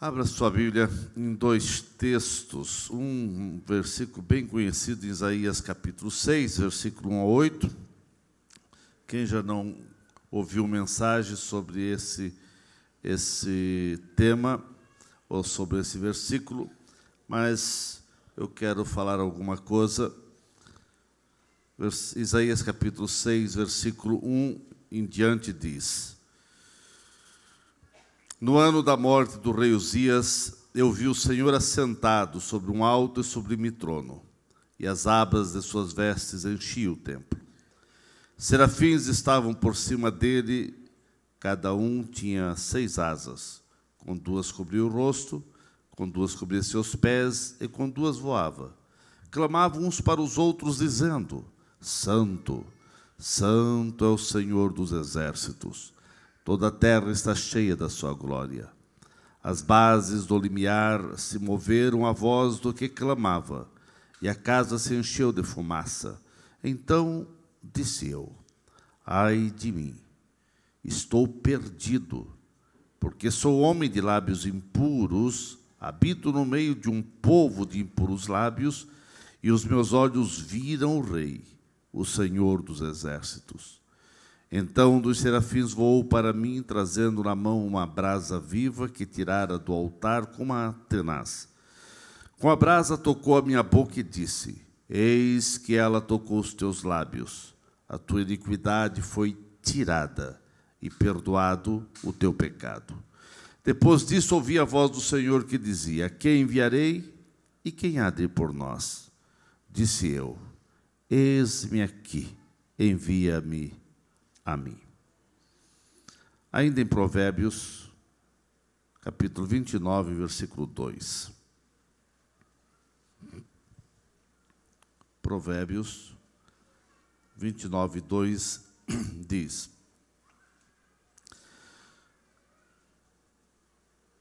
Abra sua Bíblia em dois textos, um versículo bem conhecido em Isaías capítulo 6, versículo 1 a 8. Quem já não ouviu mensagem sobre esse tema, ou sobre esse versículo, mas eu quero falar alguma coisa. Isaías capítulo 6, versículo 1 em diante diz: No ano da morte do rei Uzias, eu vi o Senhor assentado sobre um alto e sublime trono, e as abas de suas vestes enchiam o templo. Serafins estavam por cima dele, cada um tinha 6 asas, com 2 cobria o rosto, com 2 cobria seus pés, e com 2 voava. Clamavam uns para os outros, dizendo: Santo, Santo é o Senhor dos exércitos. Toda a terra está cheia da sua glória. As bases do limiar se moveram à voz do que clamava, e a casa se encheu de fumaça. Então disse eu: Ai de mim, estou perdido, porque sou homem de lábios impuros, habito no meio de um povo de impuros lábios, e os meus olhos viram o Rei, o Senhor dos exércitos. Então um dos serafins voou para mim, trazendo na mão uma brasa viva que tirara do altar com uma tenaz. Com a brasa tocou a minha boca e disse: Eis que ela tocou os teus lábios. A tua iniquidade foi tirada e perdoado o teu pecado. Depois disso ouvi a voz do Senhor que dizia: Quem enviarei e quem há de ir por nós? Disse eu: Eis-me aqui, envia-me a mim. Ainda em Provérbios, capítulo 29, versículo 2. Provérbios 29, 2 diz: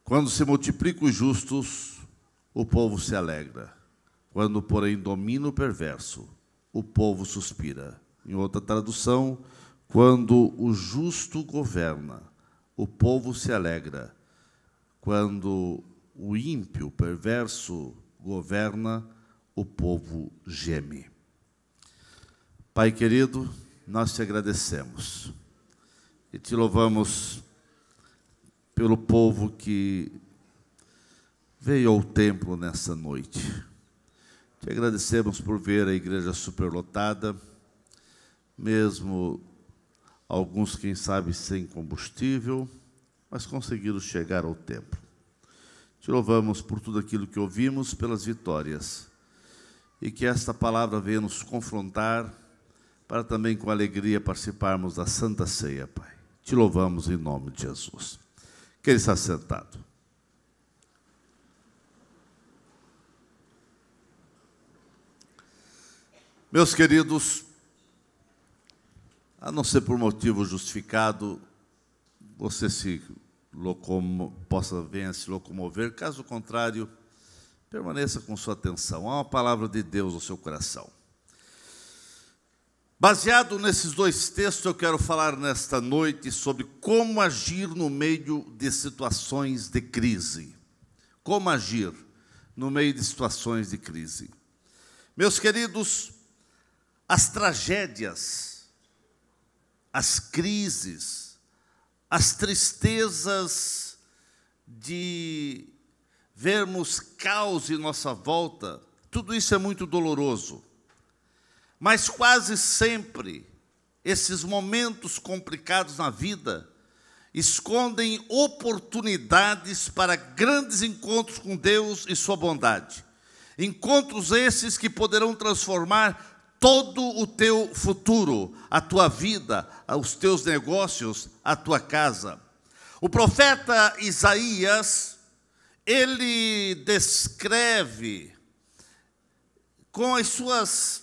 Quando se multiplicam os justos, o povo se alegra. Quando, porém, domina o perverso, o povo suspira. Em outra tradução: quando o justo governa, o povo se alegra. Quando o ímpio, perverso, governa, o povo geme. Pai querido, nós te agradecemos e te louvamos pelo povo que veio ao templo nessa noite. Te agradecemos por ver a igreja superlotada, mesmo alguns, quem sabe, sem combustível, mas conseguiram chegar ao templo. Te louvamos por tudo aquilo que ouvimos, pelas vitórias, e que esta palavra venha nos confrontar, para também com alegria participarmos da Santa Ceia, Pai. Te louvamos em nome de Jesus. Que Ele está sentado. Meus queridos, a não ser por motivo justificado, você venha se locomover. Caso contrário, permaneça com sua atenção. Há uma palavra de Deus no seu coração. Baseado nesses dois textos, eu quero falar nesta noite sobre como agir no meio de situações de crise. Como agir no meio de situações de crise. Meus queridos, as tragédias, as crises, as tristezas de vermos caos em nossa volta, tudo isso é muito doloroso. Mas quase sempre, esses momentos complicados na vida escondem oportunidades para grandes encontros com Deus e sua bondade. Encontros esses que poderão transformar todo o teu futuro, a tua vida, os teus negócios, a tua casa. O profeta Isaías, ele descreve com as suas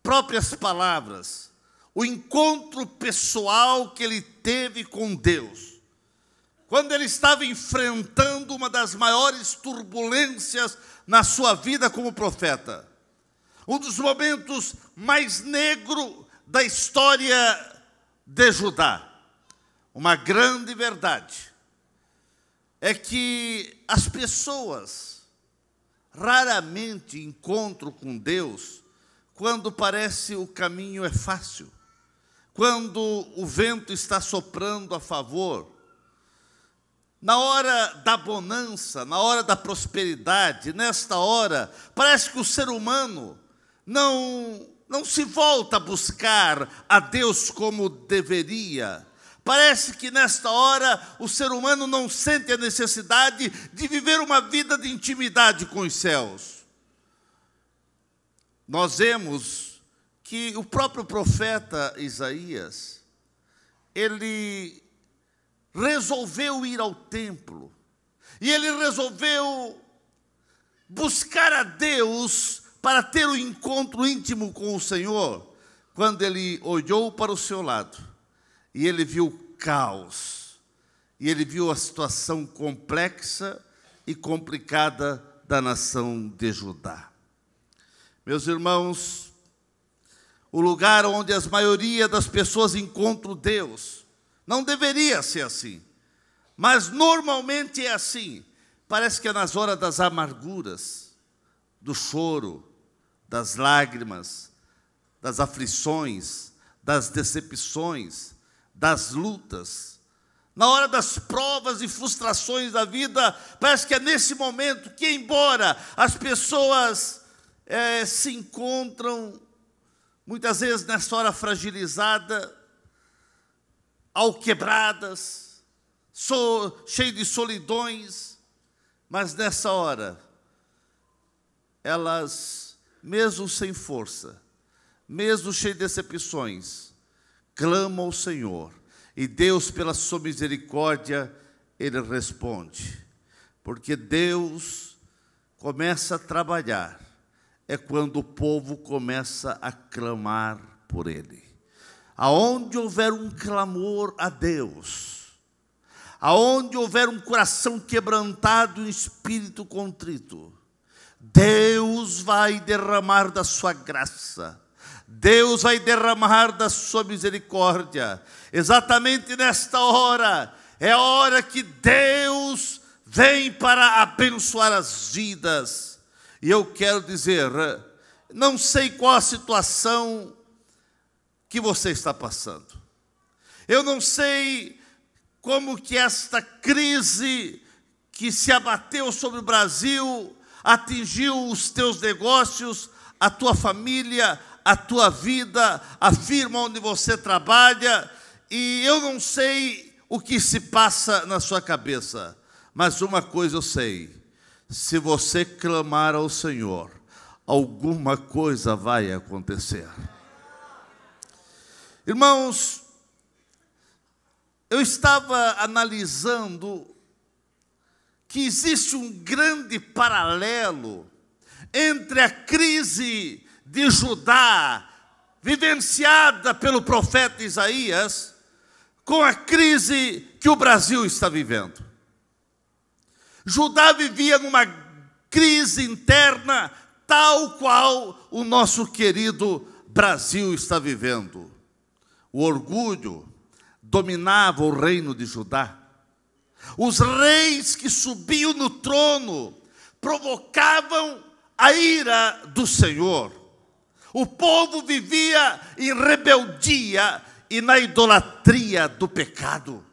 próprias palavras o encontro pessoal que ele teve com Deus, quando ele estava enfrentando uma das maiores turbulências na sua vida como profeta. Um dos momentos mais negros da história de Judá. Uma grande verdade é que as pessoas raramente encontram com Deus quando parece o caminho é fácil, quando o vento está soprando a favor. Na hora da bonança, na hora da prosperidade, nesta hora, parece que o ser humano não se volta a buscar a Deus como deveria. Parece que nesta hora o ser humano não sente a necessidade de viver uma vida de intimidade com os céus. Nós vemos que o próprio profeta Isaías, ele resolveu ir ao templo, e ele resolveu buscar a Deus para ter um encontro íntimo com o Senhor, quando ele olhou para o seu lado, e ele viu o caos, e ele viu a situação complexa e complicada da nação de Judá. Meus irmãos, o lugar onde a maioria das pessoas encontram Deus, não deveria ser assim, mas normalmente é assim. Parece que é nas horas das amarguras, do choro, das lágrimas, das aflições, das decepções, das lutas, na hora das provas e frustrações da vida. Parece que é nesse momento que, embora as pessoas se encontram muitas vezes nessa hora fragilizada, alquebradas, cheias de solidões, mas nessa hora, elas, mesmo sem força, mesmo cheias de decepções, clamam ao Senhor, e Deus, pela sua misericórdia, Ele responde, porque Deus começa a trabalhar, é quando o povo começa a clamar por Ele. Aonde houver um clamor a Deus, aonde houver um coração quebrantado e um espírito contrito, Deus vai derramar da sua graça, Deus vai derramar da sua misericórdia. Exatamente nesta hora, é a hora que Deus vem para abençoar as vidas. E eu quero dizer, não sei qual a situação que você está passando. Eu não sei como que esta crise que se abateu sobre o Brasil atingiu os teus negócios, a tua família, a tua vida, a firma onde você trabalha, e eu não sei o que se passa na sua cabeça, mas uma coisa eu sei: se você clamar ao Senhor, alguma coisa vai acontecer. Irmãos, eu estava analisando que existe um grande paralelo entre a crise de Judá, vivenciada pelo profeta Isaías, com a crise que o Brasil está vivendo. Judá vivia numa crise interna, tal qual o nosso querido Brasil está vivendo. O orgulho dominava o reino de Judá. Os reis que subiam no trono provocavam a ira do Senhor. O povo vivia em rebeldia e na idolatria do pecado.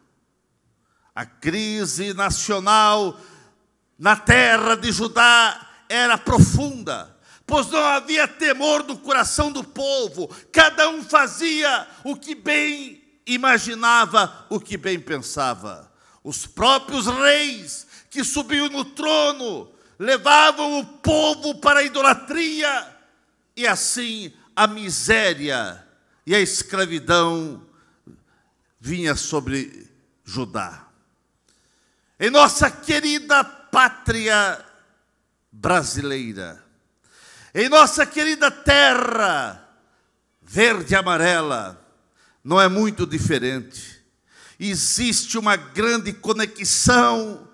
A crise nacional na terra de Judá era profunda, pois não havia temor no coração do povo. Cada um fazia o que bem imaginava, o que bem pensava. Os próprios reis que subiam no trono levavam o povo para a idolatria, e assim a miséria e a escravidão vinha sobre Judá. Em nossa querida pátria brasileira, em nossa querida terra verde e amarela, não é muito diferente. Existe uma grande conexão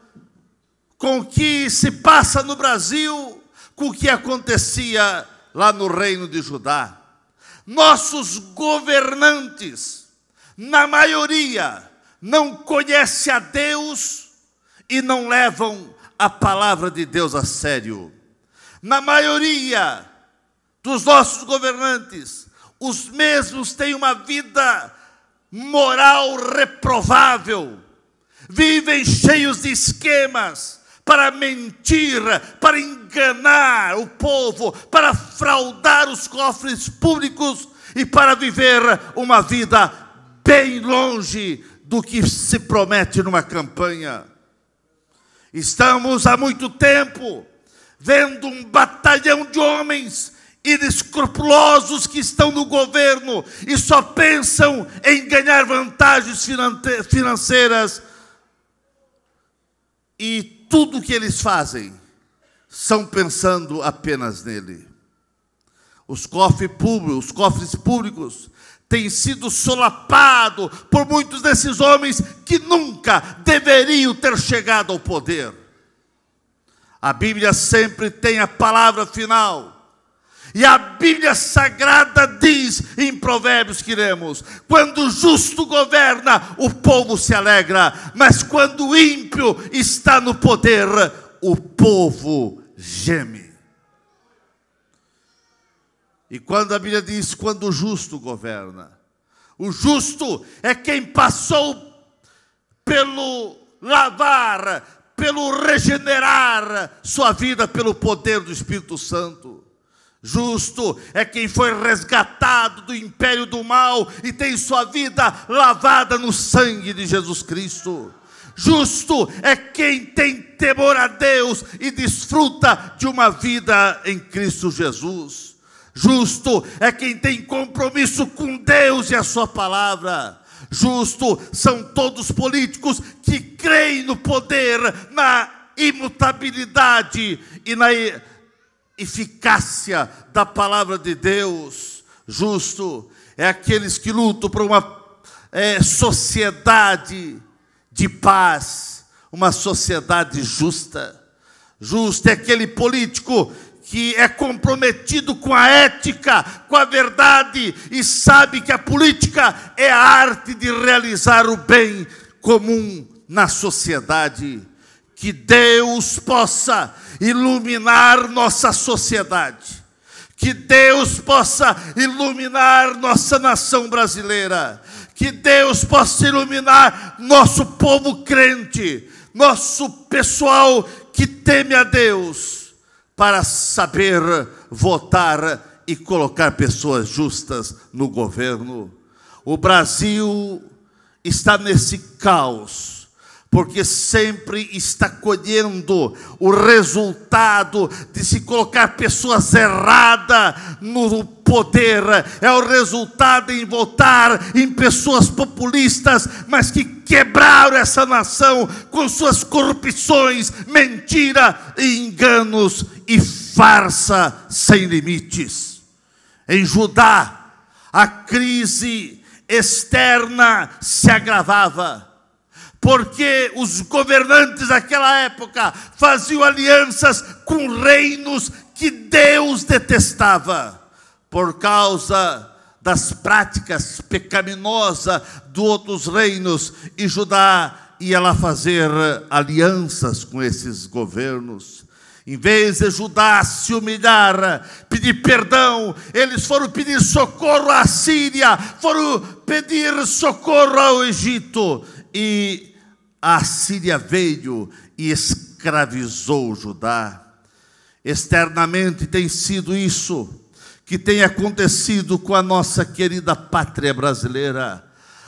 com o que se passa no Brasil, com o que acontecia lá no reino de Judá. Nossos governantes, na maioria, não conhecem a Deus e não levam a palavra de Deus a sério. Na maioria dos nossos governantes, os mesmos têm uma vida moral reprovável, vivem cheios de esquemas para mentir, para enganar o povo, para fraudar os cofres públicos e para viver uma vida bem longe do que se promete numa campanha. Estamos há muito tempo vendo um batalhão de homens inescrupulosos que estão no governo e só pensam em ganhar vantagens financeiras, e tudo que eles fazem são pensando apenas nele. Os cofres públicos têm sido solapados por muitos desses homens que nunca deveriam ter chegado ao poder. A Bíblia sempre tem a palavra final. E a Bíblia Sagrada diz em Provérbios que lemos: quando o justo governa, o povo se alegra, mas quando o ímpio está no poder, o povo geme. E quando a Bíblia diz quando o justo governa, o justo é quem passou pelo lavar, pelo regenerar sua vida pelo poder do Espírito Santo. Justo é quem foi resgatado do império do mal e tem sua vida lavada no sangue de Jesus Cristo. Justo é quem tem temor a Deus e desfruta de uma vida em Cristo Jesus. Justo é quem tem compromisso com Deus e a sua palavra. Justo são todos políticos que creem no poder, na imutabilidade e na eficácia da palavra de Deus. Justo é aqueles que lutam por uma sociedade de paz, uma sociedade justa. Justo é aquele político que é comprometido com a ética, com a verdade, e sabe que a política é a arte de realizar o bem comum na sociedade. Que Deus possa iluminar nossa sociedade, que Deus possa iluminar nossa nação brasileira, que Deus possa iluminar nosso povo crente, nosso pessoal que teme a Deus, para saber votar e colocar pessoas justas no governo. O Brasil está nesse caos, porque sempre está colhendo o resultado de se colocar pessoas erradas no poder. É o resultado em votar em pessoas populistas, mas que quebraram essa nação com suas corrupções, mentira e enganos e farsa sem limites. Em Judá, a crise externa se agravava, porque os governantes daquela época faziam alianças com reinos que Deus detestava, por causa das práticas pecaminosas de outros reinos, e Judá ia lá fazer alianças com esses governos. Em vez de Judá se humilhar, pedir perdão, eles foram pedir socorro à Síria, foram pedir socorro ao Egito, e a Síria veio e escravizou Judá. Externamente tem sido isso que tem acontecido com a nossa querida pátria brasileira.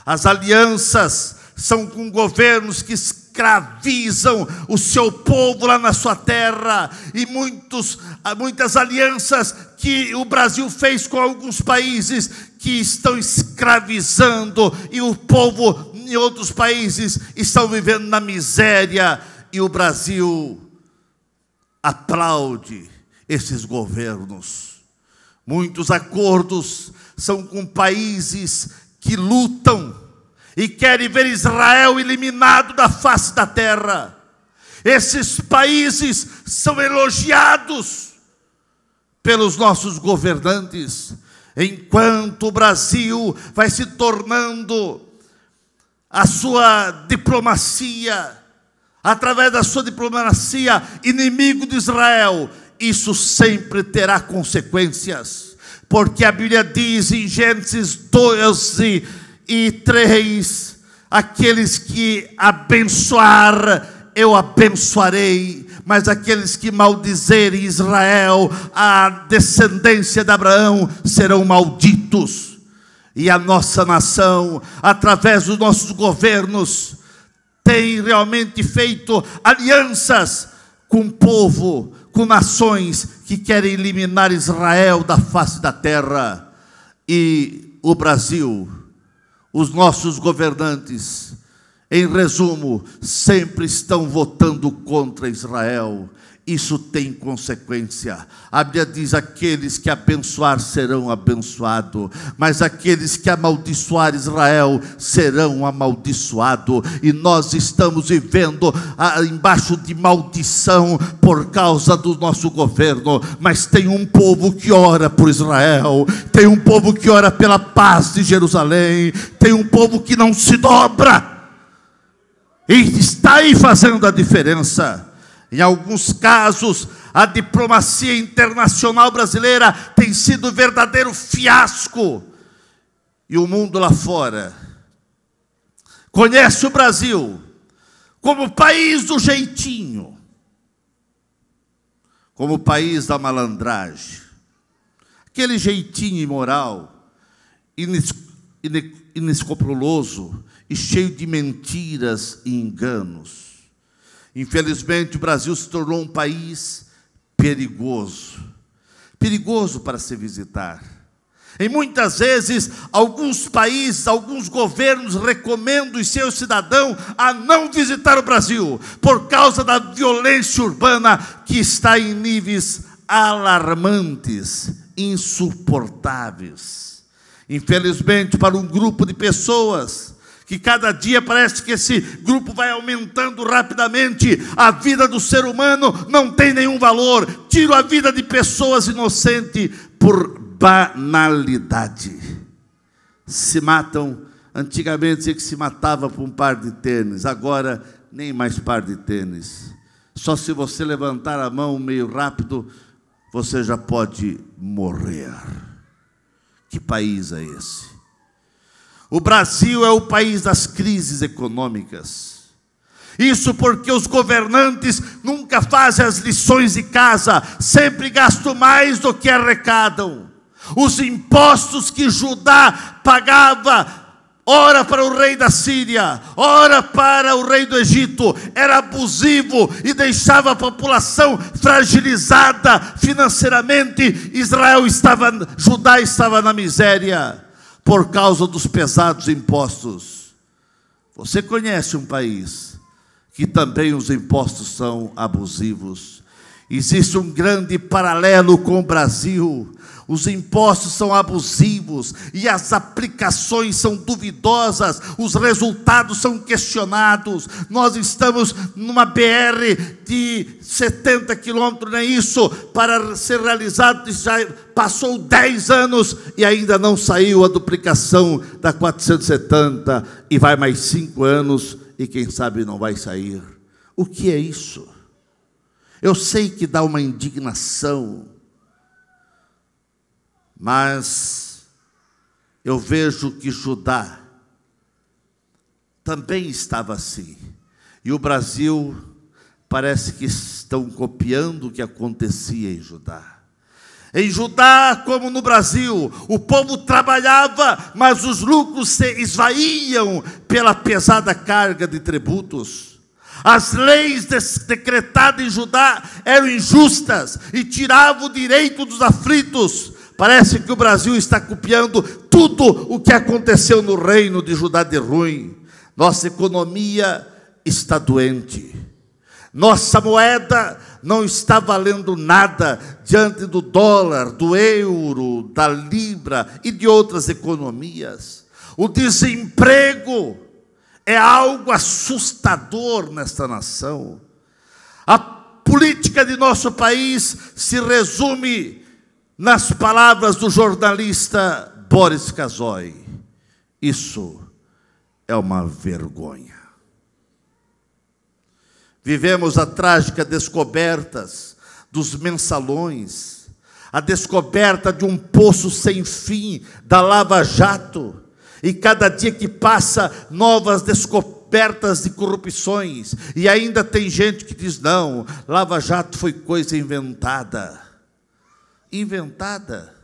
As alianças são com governos que escravizam o seu povo lá na sua terra, e muitas alianças que o Brasil fez com alguns países que estão escravizando, e o povo em outros países estão vivendo na miséria, e o Brasil aplaude esses governos. Muitos acordos são com países que lutam e querem ver Israel eliminado da face da terra. Esses países são elogiados pelos nossos governantes, enquanto o Brasil vai se tornando a sua diplomacia, através da sua diplomacia, inimigo de Israel, isso sempre terá consequências. Porque a Bíblia diz em Gênesis 12 e 3, aqueles que abençoar, eu abençoarei, mas aqueles que maldizerem Israel, a descendência de Abraão, serão malditos. E a nossa nação, através dos nossos governos, tem realmente feito alianças com o povo, com nações que querem eliminar Israel da face da terra. E o Brasil, os nossos governantes, em resumo, sempre estão votando contra Israel. Isso tem consequência. A Bíblia diz: aqueles que abençoar serão abençoados, mas aqueles que amaldiçoar Israel serão amaldiçoados. E nós estamos vivendo embaixo de maldição por causa do nosso governo. Mas tem um povo que ora por Israel, tem um povo que ora pela paz de Jerusalém, tem um povo que não se dobra e está aí fazendo a diferença. Em alguns casos, a diplomacia internacional brasileira tem sido um verdadeiro fiasco. E o mundo lá fora conhece o Brasil como o país do jeitinho, como o país da malandragem, aquele jeitinho imoral, inescrupuloso e cheio de mentiras e enganos. Infelizmente, o Brasil se tornou um país perigoso para se visitar. E muitas vezes, alguns países, alguns governos recomendam os seus cidadãos a não visitar o Brasil, por causa da violência urbana que está em níveis alarmantes, insuportáveis. Infelizmente, para um grupo de pessoas que cada dia parece que esse grupo vai aumentando rapidamente, a vida do ser humano não tem nenhum valor. Tira a vida de pessoas inocentes por banalidade. Se matam, antigamente dizia que se matava por um par de tênis, agora nem mais par de tênis. Só se você levantar a mão meio rápido, você já pode morrer. Que país é esse? O Brasil é o país das crises econômicas. Isso porque os governantes nunca fazem as lições de casa, sempre gastam mais do que arrecadam. Os impostos que Judá pagava, ora para o rei da Síria, ora para o rei do Egito, era abusivo e deixava a população fragilizada financeiramente. Judá estava na miséria por causa dos pesados impostos. Você conhece um país que também os impostos são abusivos. Existe um grande paralelo com o Brasil. Os impostos são abusivos e as aplicações são duvidosas, os resultados são questionados. Nós estamos numa BR de 70 quilômetros, não é isso? Para ser realizado, já passou 10 anos e ainda não saiu a duplicação da 470, e vai mais 5 anos e quem sabe não vai sair. O que é isso? Eu sei que dá uma indignação, mas eu vejo que Judá também estava assim. E o Brasil parece que estão copiando o que acontecia em Judá. Em Judá, como no Brasil, o povo trabalhava, mas os lucros se esvaíam pela pesada carga de tributos. As leis decretadas em Judá eram injustas e tiravam o direito dos aflitos. Parece que o Brasil está copiando tudo o que aconteceu no reino de Judá de ruim. Nossa economia está doente. Nossa moeda não está valendo nada diante do dólar, do euro, da libra e de outras economias. O desemprego é algo assustador nesta nação. A política de nosso país se resume nas palavras do jornalista Boris Casoy: isso é uma vergonha. Vivemos a trágica descoberta dos mensalões, a descoberta de um poço sem fim da Lava Jato, e cada dia que passa, novas descobertas de corrupções, e ainda tem gente que diz, não, Lava Jato foi coisa inventada. Inventada.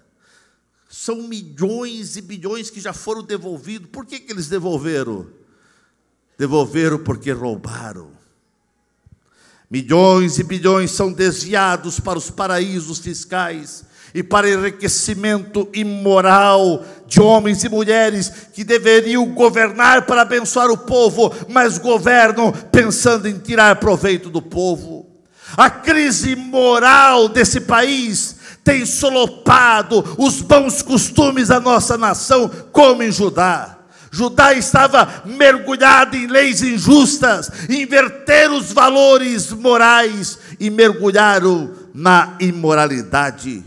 São milhões e bilhões que já foram devolvidos. Por que eles devolveram? Devolveram porque roubaram. Milhões e bilhões são desviados para os paraísos fiscais e para enriquecimento imoral de homens e mulheres que deveriam governar para abençoar o povo, mas governam pensando em tirar proveito do povo. A crise moral desse país tem solopado os bons costumes da nossa nação, como em Judá. Judá estava mergulhado em leis injustas, inverteram os valores morais e mergulharam na imoralidade.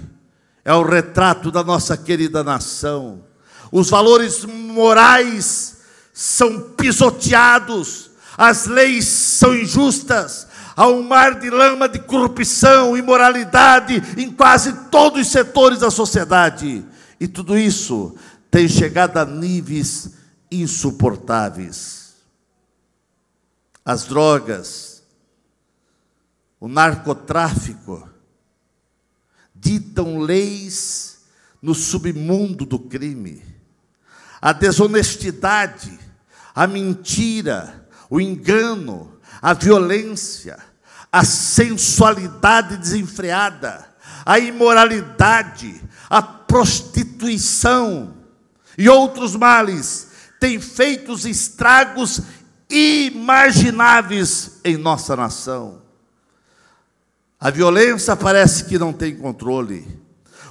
É o retrato da nossa querida nação. Os valores morais são pisoteados, as leis são injustas, há um mar de lama de corrupção, imoralidade em quase todos os setores da sociedade. E tudo isso tem chegado a níveis insuportáveis. As drogas, o narcotráfico, ditam leis no submundo do crime. A desonestidade, a mentira, o engano, a violência, a sensualidade desenfreada, a imoralidade, a prostituição e outros males têm feito os estragos inimagináveis em nossa nação. A violência parece que não tem controle.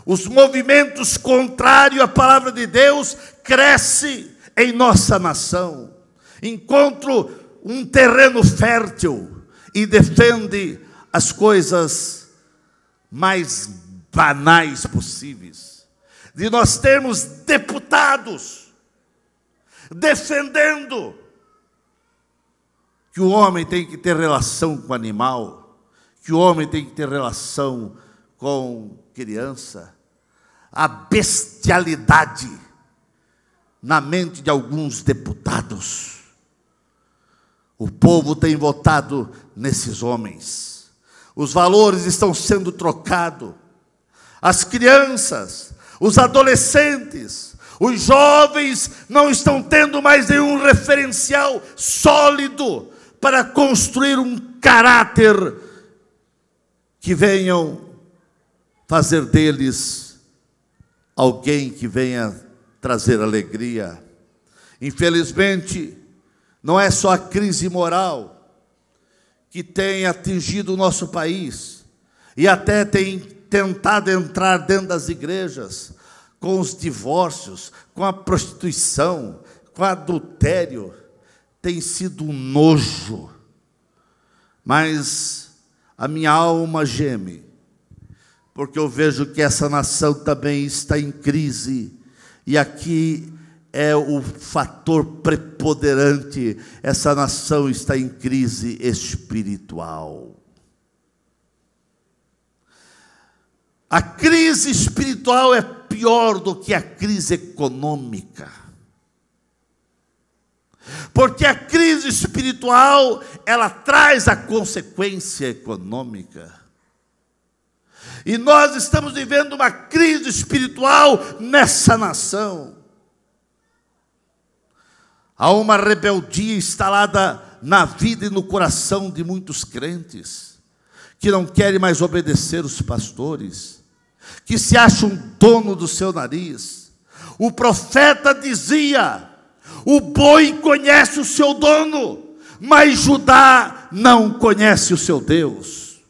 Os movimentos contrários à palavra de Deus crescem em nossa nação. Encontro um terreno fértil e defende as coisas mais banais possíveis. De nós termos deputados defendendo que o homem tem que ter relação com o animal, que o homem tem que ter relação com criança. A bestialidade na mente de alguns deputados. O povo tem votado nesses homens. Os valores estão sendo trocados. As crianças, os adolescentes, os jovens não estão tendo mais nenhum referencial sólido para construir um caráter que venham fazer deles alguém que venha trazer alegria. Infelizmente, não é só a crise moral que tem atingido o nosso país e até tem tentado entrar dentro das igrejas com os divórcios, com a prostituição, com o adultério. Tem sido um nojo, mas a minha alma geme, porque eu vejo que essa nação também está em crise, e aqui é o fator preponderante: essa nação está em crise espiritual. A crise espiritual é pior do que a crise econômica, porque a crise espiritual, ela traz a consequência econômica. E nós estamos vivendo uma crise espiritual nessa nação. Há uma rebeldia instalada na vida e no coração de muitos crentes, que não querem mais obedecer os pastores, que se acham dono do seu nariz. O profeta dizia: o boi conhece o seu dono, mas Judá não conhece o seu Deus.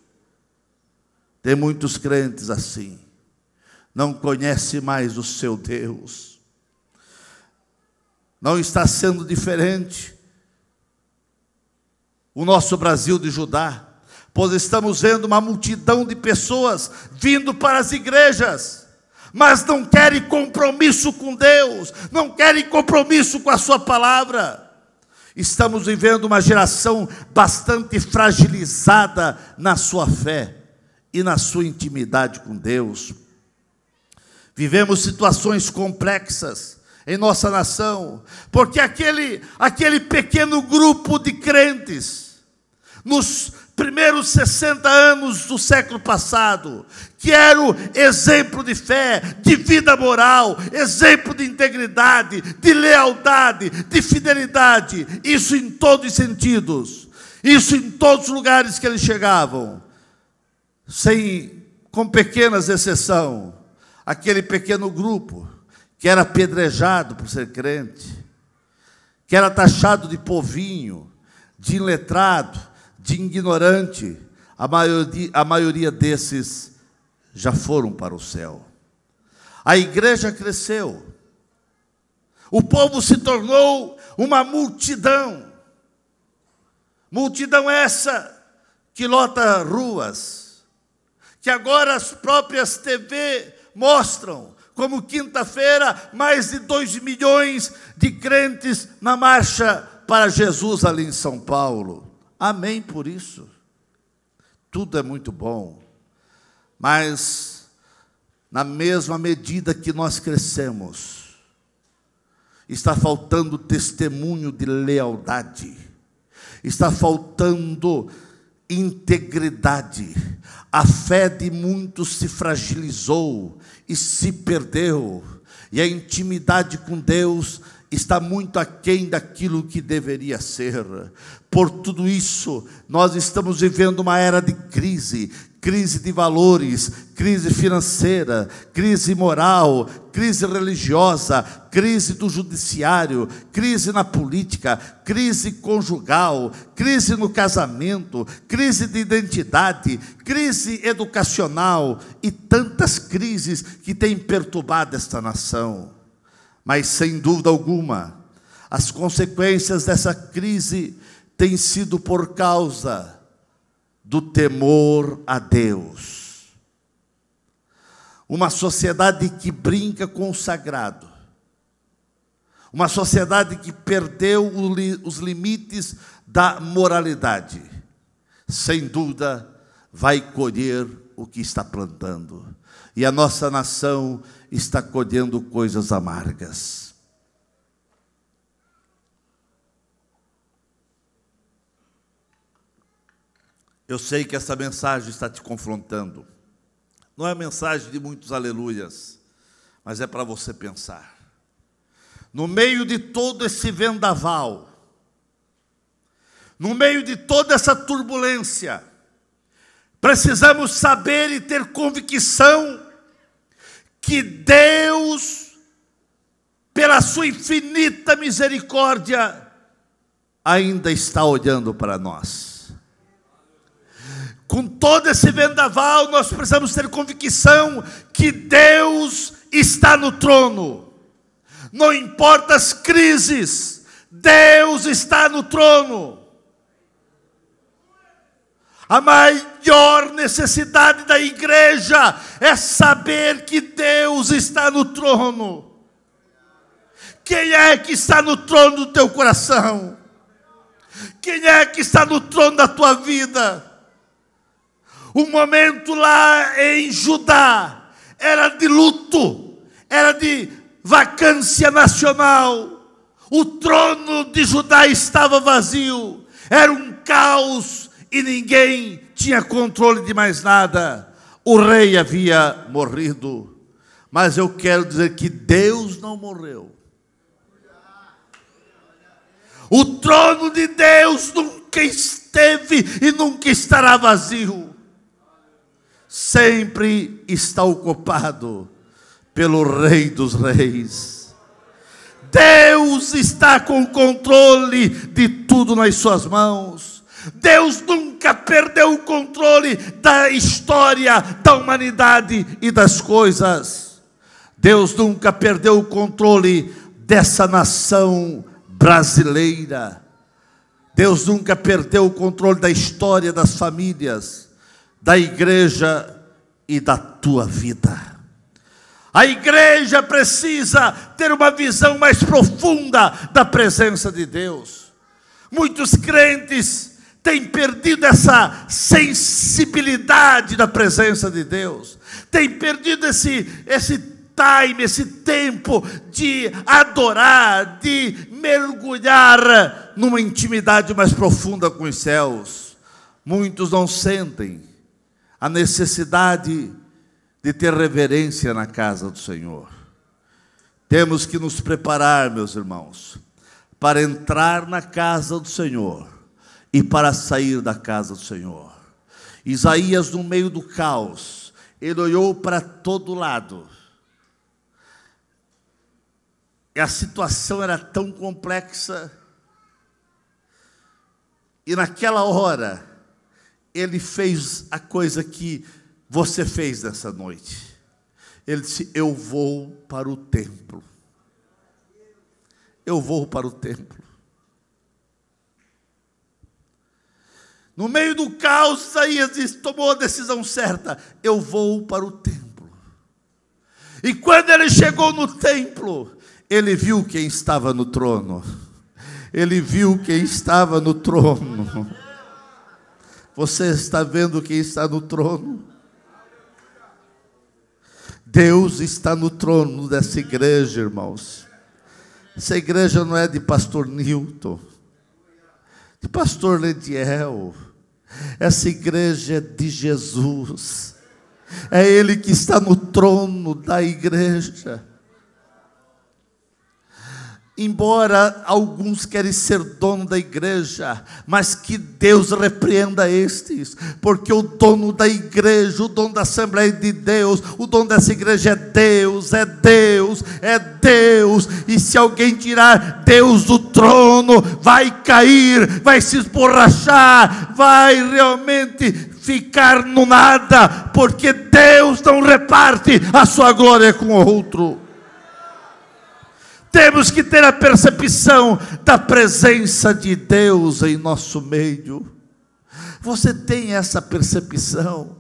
Tem muitos crentes assim, não conhece mais o seu Deus. Não está sendo diferente o nosso Brasil de Judá, pois estamos vendo uma multidão de pessoas vindo para as igrejas, mas não querem compromisso com Deus, não querem compromisso com a sua palavra. Estamos vivendo uma geração bastante fragilizada na sua fé e na sua intimidade com Deus. Vivemos situações complexas em nossa nação, porque aquele pequeno grupo de crentes, nos primeiros 60 anos do século passado, que era o exemplo de fé, de vida moral, exemplo de integridade, de lealdade, de fidelidade, isso em todos os sentidos, isso em todos os lugares que eles chegavam, com pequenas exceções, aquele pequeno grupo que era apedrejado por ser crente, que era taxado de povinho, de iletrado, de ignorante, a maioria desses já foram para o céu. A igreja cresceu, o povo se tornou uma multidão essa que lota ruas, que agora as próprias TV mostram, como quinta-feira, mais de 2 milhões de crentes na marcha para Jesus ali em São Paulo. Amém por isso. Tudo é muito bom. Mas, na mesma medida que nós crescemos, está faltando testemunho de lealdade. Está faltando integridade. A fé de muitos se fragilizou e se perdeu. E a intimidade com Deus está muito aquém daquilo que deveria ser. Por tudo isso, nós estamos vivendo uma era de crise de valores, crise financeira, crise moral, crise religiosa, crise do judiciário, crise na política, crise conjugal, crise no casamento, crise de identidade, crise educacional e tantas crises que têm perturbado esta nação. Mas, sem dúvida alguma, as consequências dessa crise têm sido por causa do temor a Deus. Uma sociedade que brinca com o sagrado. Uma sociedade que perdeu os limites da moralidade. Sem dúvida, vai colher o que está plantando. E a nossa nação está colhendo coisas amargas. Eu sei que essa mensagem está te confrontando. Não é mensagem de muitos aleluias, mas é para você pensar. No meio de todo esse vendaval, no meio de toda essa turbulência, precisamos saber e ter convicção que Deus, pela sua infinita misericórdia, ainda está olhando para nós. Com todo esse vendaval, nós precisamos ter convicção que Deus está no trono. Não importa as crises, Deus está no trono. A maior necessidade da igreja é saber que Deus está no trono. Quem é que está no trono do teu coração? Quem é que está no trono da tua vida? O momento lá em Judá era de luto, era de vacância nacional. O trono de Judá estava vazio, era um caos e ninguém tinha controle de mais nada. O rei havia morrido, mas eu quero dizer que Deus não morreu. O trono de Deus nunca esteve e nunca estará vazio. Sempre está ocupado pelo Rei dos Reis. Deus está com o controle de tudo nas suas mãos. Deus nunca perdeu o controle da história, da humanidade e das coisas. Deus nunca perdeu o controle dessa nação brasileira. Deus nunca perdeu o controle da história das famílias, da igreja e da tua vida. A igreja precisa ter uma visão mais profunda da presença de Deus. Muitos crentes têm perdido essa sensibilidade da presença de Deus, têm perdido esse time, esse tempo de adorar, de mergulhar numa intimidade mais profunda com os céus. Muitos não sentem a necessidade de ter reverência na casa do Senhor. Temos que nos preparar, meus irmãos, para entrar na casa do Senhor e para sair da casa do Senhor. Isaías, no meio do caos, ele olhou para todo lado. E a situação era tão complexa. E naquela hora, ele fez a coisa que você fez nessa noite. Ele disse: eu vou para o templo. Eu vou para o templo. No meio do caos, Isaías disse, tomou a decisão certa: eu vou para o templo. E quando ele chegou no templo, ele viu quem estava no trono. Ele viu quem estava no trono. Você está vendo quem está no trono? Deus está no trono dessa igreja, irmãos. Essa igreja não é de pastor Newton, de pastor Lediel. Essa igreja é de Jesus. É Ele que está no trono da igreja. Embora alguns querem ser dono da igreja, mas que Deus repreenda estes, porque o dono da igreja, o dono da Assembleia de Deus, o dono dessa igreja é Deus, é Deus, é Deus. E se alguém tirar Deus do trono, vai cair, vai se esborrachar, vai realmente ficar no nada, porque Deus não reparte a sua glória com outro. Temos que ter a percepção da presença de Deus em nosso meio. Você tem essa percepção?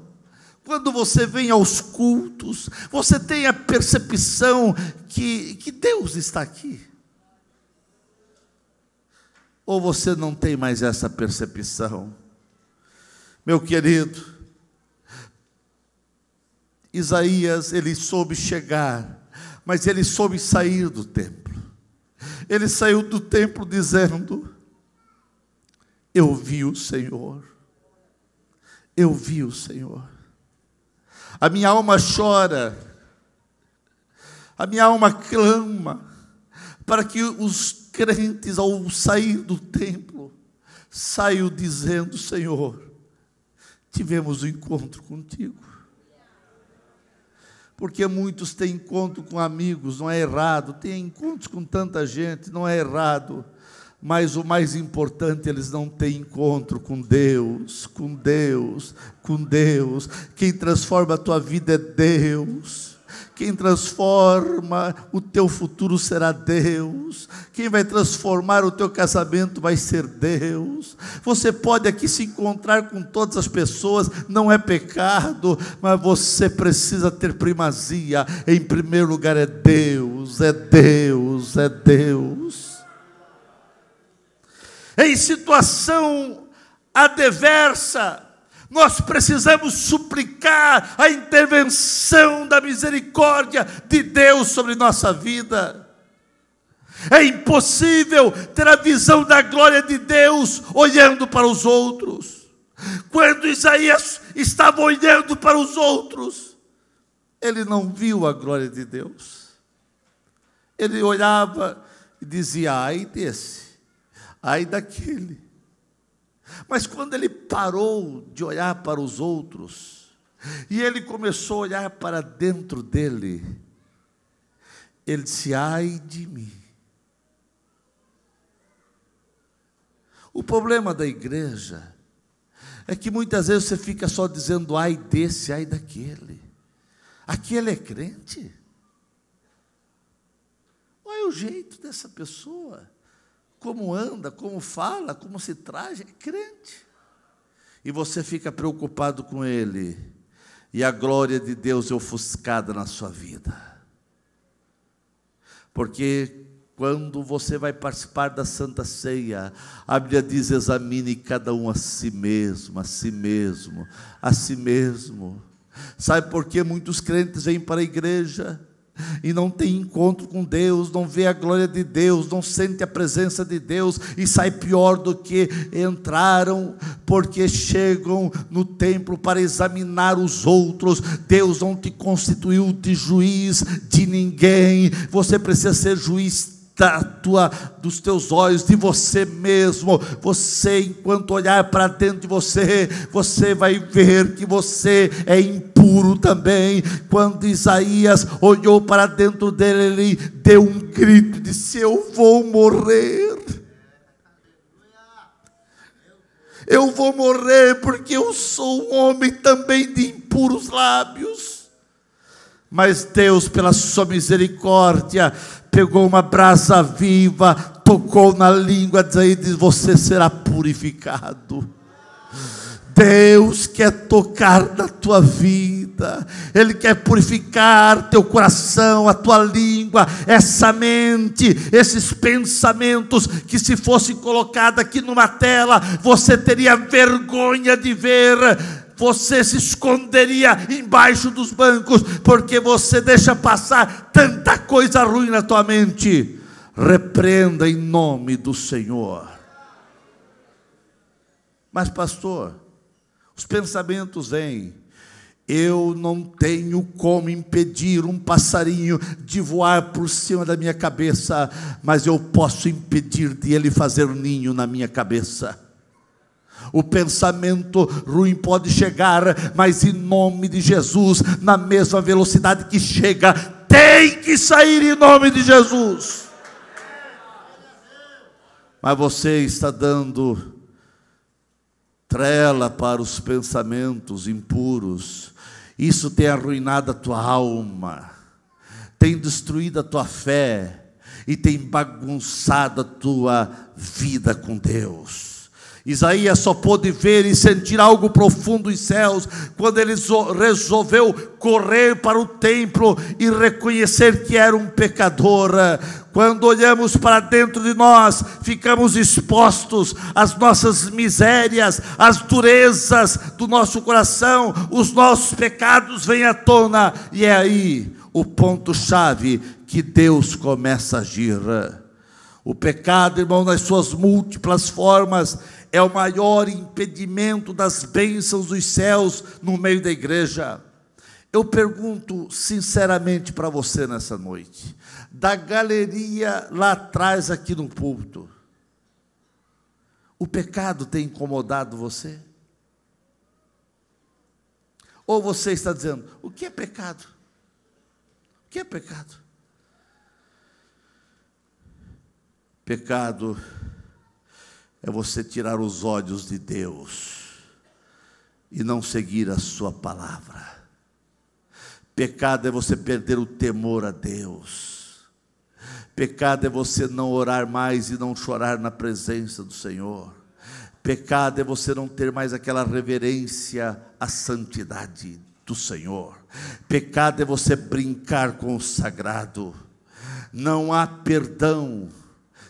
Quando você vem aos cultos, você tem a percepção que Deus está aqui? Ou você não tem mais essa percepção? Meu querido, Isaías, ele soube chegar, mas ele soube sair do templo. Ele saiu do templo dizendo: eu vi o Senhor. Eu vi o Senhor. A minha alma chora, a minha alma clama, para que os crentes, ao sair do templo, saiam dizendo: Senhor, tivemos um encontro contigo. Porque muitos têm encontro com amigos, não é errado, têm encontros com tanta gente, não é errado, mas o mais importante, eles não têm encontro com Deus, com Deus, com Deus. Quem transforma a tua vida é Deus. Quem transforma o teu futuro será Deus. Quem vai transformar o teu casamento vai ser Deus. Você pode aqui se encontrar com todas as pessoas, não é pecado, mas você precisa ter primazia. Em primeiro lugar é Deus, é Deus, é Deus. Em situação adversa, nós precisamos suplicar a intervenção da misericórdia de Deus sobre nossa vida. É impossível ter a visão da glória de Deus olhando para os outros. Quando Isaías estava olhando para os outros, ele não viu a glória de Deus. Ele olhava e dizia: ai desse, ai daquele. Mas quando ele parou de olhar para os outros, e ele começou a olhar para dentro dele, ele disse: ai de mim. O problema da igreja é que muitas vezes você fica só dizendo: ai desse, ai daquele. Aquele é crente? Olha o jeito dessa pessoa, como anda, como fala, como se traz, é crente. E você fica preocupado com ele, e a glória de Deus é ofuscada na sua vida. Porque quando você vai participar da Santa Ceia, a Bíblia diz: examine cada um a si mesmo, a si mesmo, a si mesmo. Sabe por que muitos crentes vêm para a igreja e não tem encontro com Deus, não vê a glória de Deus, não sente a presença de Deus, e sai pior do que entraram? Porque chegam no templo para examinar os outros. Deus não te constituiu de juiz de ninguém. Você precisa ser juiz dos teus olhos, de você mesmo. Você, enquanto olhar para dentro de você, você vai ver que você é impuro também. Quando Isaías olhou para dentro dele, ele deu um grito e disse: eu vou morrer. Eu vou morrer porque eu sou um homem também de impuros lábios. Mas Deus, pela sua misericórdia, pegou uma brasa viva, tocou na língua e disse: você será purificado. Deus quer tocar na tua vida, Ele quer purificar teu coração, a tua língua, essa mente, esses pensamentos que, se fossem colocados aqui numa tela, você teria vergonha de ver. Você se esconderia embaixo dos bancos, porque você deixa passar tanta coisa ruim na tua mente. Repreenda em nome do Senhor. Mas pastor, os pensamentos vêm. Eu não tenho como impedir um passarinho de voar por cima da minha cabeça, mas eu posso impedir de ele fazer um ninho na minha cabeça. O pensamento ruim pode chegar, mas em nome de Jesus, na mesma velocidade que chega, tem que sair em nome de Jesus. Mas você está dando trela para os pensamentos impuros. Isso tem arruinado a tua alma, tem destruído a tua fé e tem bagunçado a tua vida com Deus. Isaías só pôde ver e sentir algo profundo nos céus quando ele resolveu correr para o templo e reconhecer que era um pecador. Quando olhamos para dentro de nós, ficamos expostos às nossas misérias, às durezas do nosso coração, os nossos pecados vêm à tona, e é aí o ponto-chave que Deus começa a agir. O pecado, irmão, nas suas múltiplas formas, é o maior impedimento das bênçãos dos céus no meio da igreja. Eu pergunto sinceramente para você nessa noite, da galeria lá atrás aqui no púlpito, o pecado tem incomodado você? Ou você está dizendo: o que é pecado? O que é pecado? Pecado é você tirar os olhos de Deus e não seguir a sua palavra. Pecado é você perder o temor a Deus. Pecado é você não orar mais e não chorar na presença do Senhor. Pecado é você não ter mais aquela reverência à santidade do Senhor. Pecado é você brincar com o sagrado. Não há perdão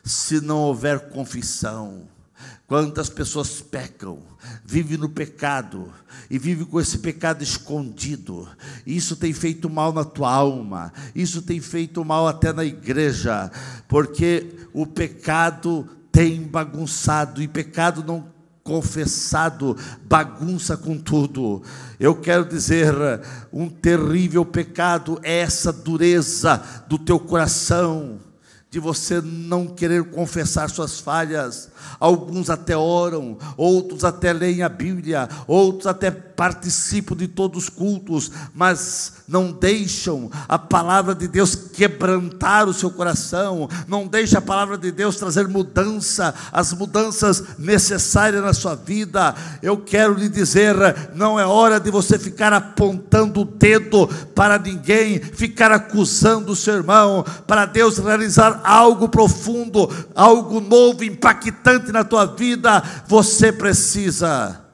se não houver confissão. Quantas pessoas pecam, vivem no pecado, e vivem com esse pecado escondido. Isso tem feito mal na tua alma, isso tem feito mal até na igreja, porque o pecado tem bagunçado, e pecado não confessado bagunça com tudo. Eu quero dizer, um terrível pecado é essa dureza do teu coração, de você não querer confessar suas falhas. Alguns até oram, outros até leem a Bíblia, outros até participam de todos os cultos, mas não deixam a palavra de Deus quebrantar o seu coração, não deixa a palavra de Deus trazer mudança, as mudanças necessárias na sua vida. Eu quero lhe dizer, não é hora de você ficar apontando o dedo para ninguém, ficar acusando o seu irmão. Para Deus realizar algo profundo, algo novo, impactante na tua vida, você precisa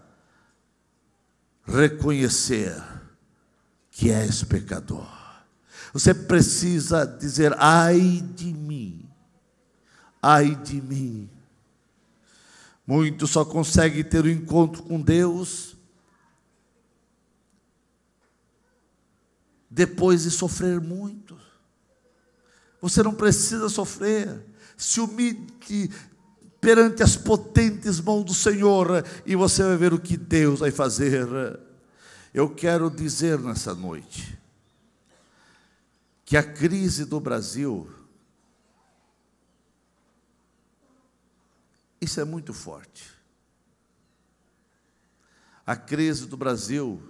reconhecer que és pecador. Você precisa dizer: ai de mim, ai de mim. Muitos só conseguem ter o encontro com Deus depois de sofrer muito. Você não precisa sofrer. Se humilhe perante as potentes mãos do Senhor e você vai ver o que Deus vai fazer. Eu quero dizer nessa noite que a crise do Brasil, isso é muito forte. A crise do Brasil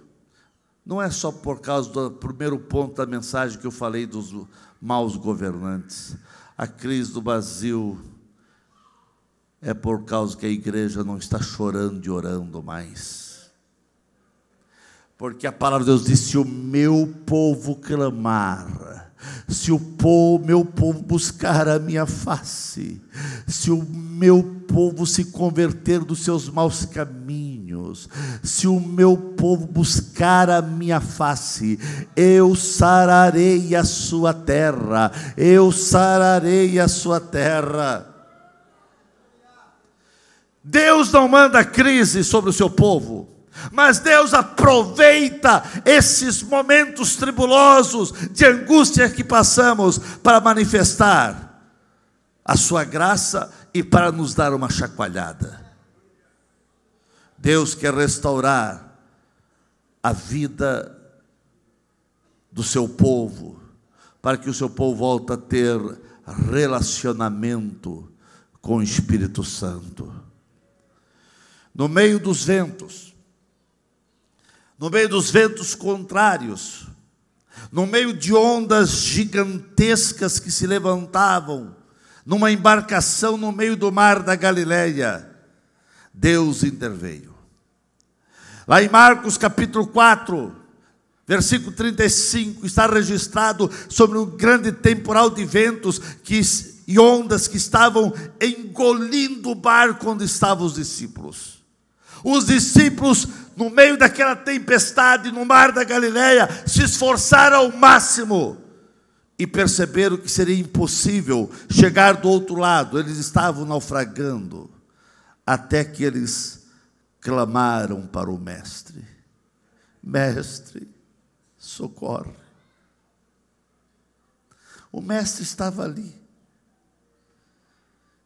não é só por causa do primeiro ponto da mensagem que eu falei dos maus governantes. A crise do Brasil é por causa que a igreja não está chorando e orando mais. Porque a palavra de Deus diz: se o meu povo clamar, se o meu povo buscar a minha face, se o meu povo se converter dos seus maus caminhos, se o meu povo buscar a minha face, eu sararei a sua terra, eu sararei a sua terra. Deus não manda crise sobre o seu povo, mas Deus aproveita esses momentos tribulosos de angústia que passamos para manifestar a sua graça e para nos dar uma chacoalhada. Deus quer restaurar a vida do seu povo, para que o seu povo volte a ter relacionamento com o Espírito Santo. No meio dos ventos contrários, no meio de ondas gigantescas que se levantavam, numa embarcação no meio do mar da Galileia, Deus interveio. Lá em Marcos capítulo 4, versículo 35, está registrado sobre um grande temporal de ventos e ondas que estavam engolindo o barco onde estavam os discípulos. Os discípulos, no meio daquela tempestade no mar da Galileia, se esforçaram ao máximo e perceberam que seria impossível chegar do outro lado. Eles estavam naufragando, até que eles clamaram para o Mestre: Mestre, socorre. O Mestre estava ali.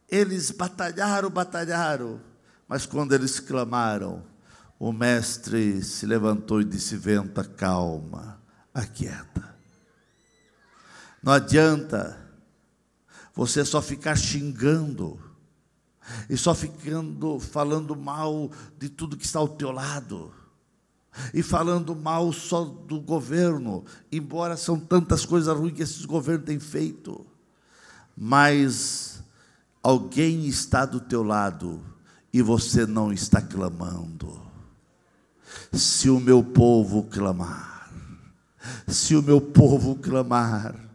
Eles batalharam, mas quando eles clamaram, o Mestre se levantou e disse: venta, calma, aquieta. Não adianta você só ficar xingando e só falando mal de tudo que está ao teu lado, e falando mal só do governo, embora são tantas coisas ruins que esses governos têm feito, mas alguém está do teu lado e você não está clamando. Se o meu povo clamar, se o meu povo clamar.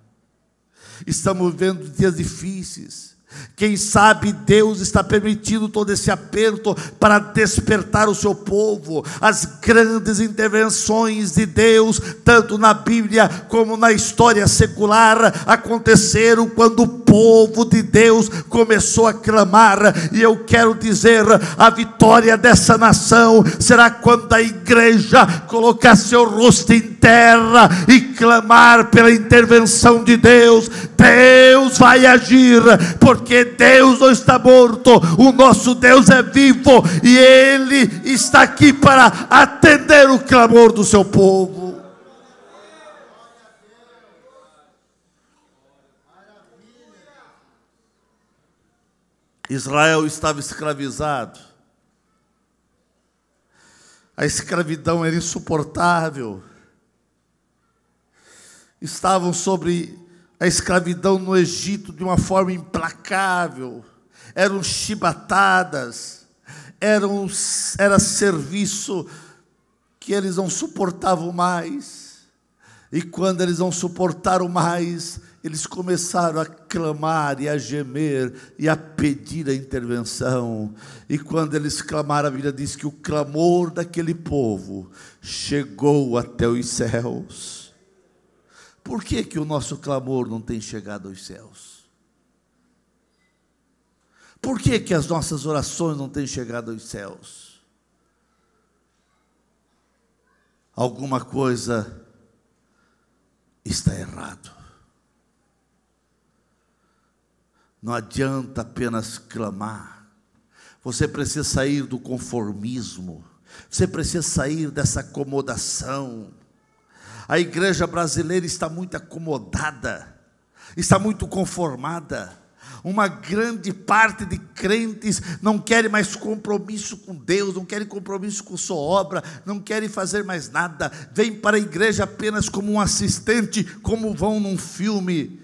Estamos vivendo dias difíceis. Quem sabe Deus está permitindo todo esse aperto para despertar o seu povo. As grandes intervenções de Deus, tanto na Bíblia como na história secular, aconteceram quando o povo de Deus começou a clamar. E eu quero dizer, a vitória dessa nação será quando a igreja colocar seu rosto em terra e clamar pela intervenção de Deus. Deus vai agir, porque Deus não está morto, o nosso Deus é vivo, e Ele está aqui para atender o clamor do seu povo. Israel estava escravizado, a escravidão era insuportável, estavam sobre a escravidão no Egito de uma forma implacável, eram chibatadas, era serviço que eles não suportavam mais, e quando eles não suportaram mais, eles começaram a clamar e a gemer e a pedir a intervenção, e quando eles clamaram, a Bíblia diz que o clamor daquele povo chegou até os céus. Por que o nosso clamor não tem chegado aos céus? Por que que as nossas orações não têm chegado aos céus? Alguma coisa está errado. Não adianta apenas clamar. Você precisa sair do conformismo. Você precisa sair dessa acomodação. A igreja brasileira está muito acomodada, está muito conformada. Uma grande parte de crentes não querem mais compromisso com Deus, não querem compromisso com sua obra, não querem fazer mais nada. Vêm para a igreja apenas como um assistente, como vão num filme,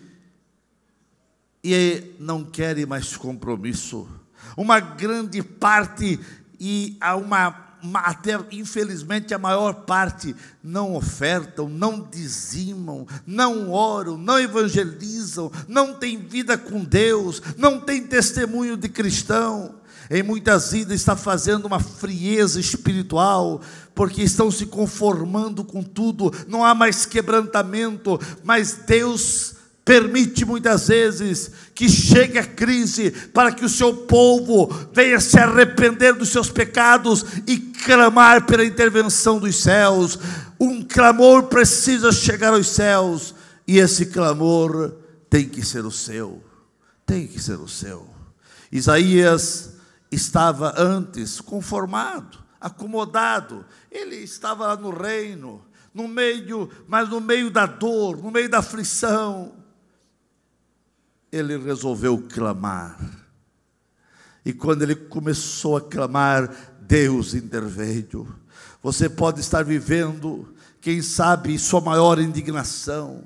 e não querem mais compromisso. Uma grande parte, e até infelizmente a maior parte, não ofertam, não dizimam, não oram, não evangelizam, não tem vida com Deus, não tem testemunho de cristão. Em muitas vidas está fazendo uma frieza espiritual, porque estão se conformando com tudo, não há mais quebrantamento. Mas Deus permite muitas vezes que chegue a crise, para que o seu povo venha se arrepender dos seus pecados e clamar pela intervenção dos céus. Um clamor precisa chegar aos céus, e esse clamor tem que ser o seu, tem que ser o seu. Isaías estava antes conformado, acomodado, ele estava lá no reino, mas no meio da dor, no meio da aflição, ele resolveu clamar. E quando ele começou a clamar, Deus interveio. Você pode estar vivendo, quem sabe, sua maior indignação,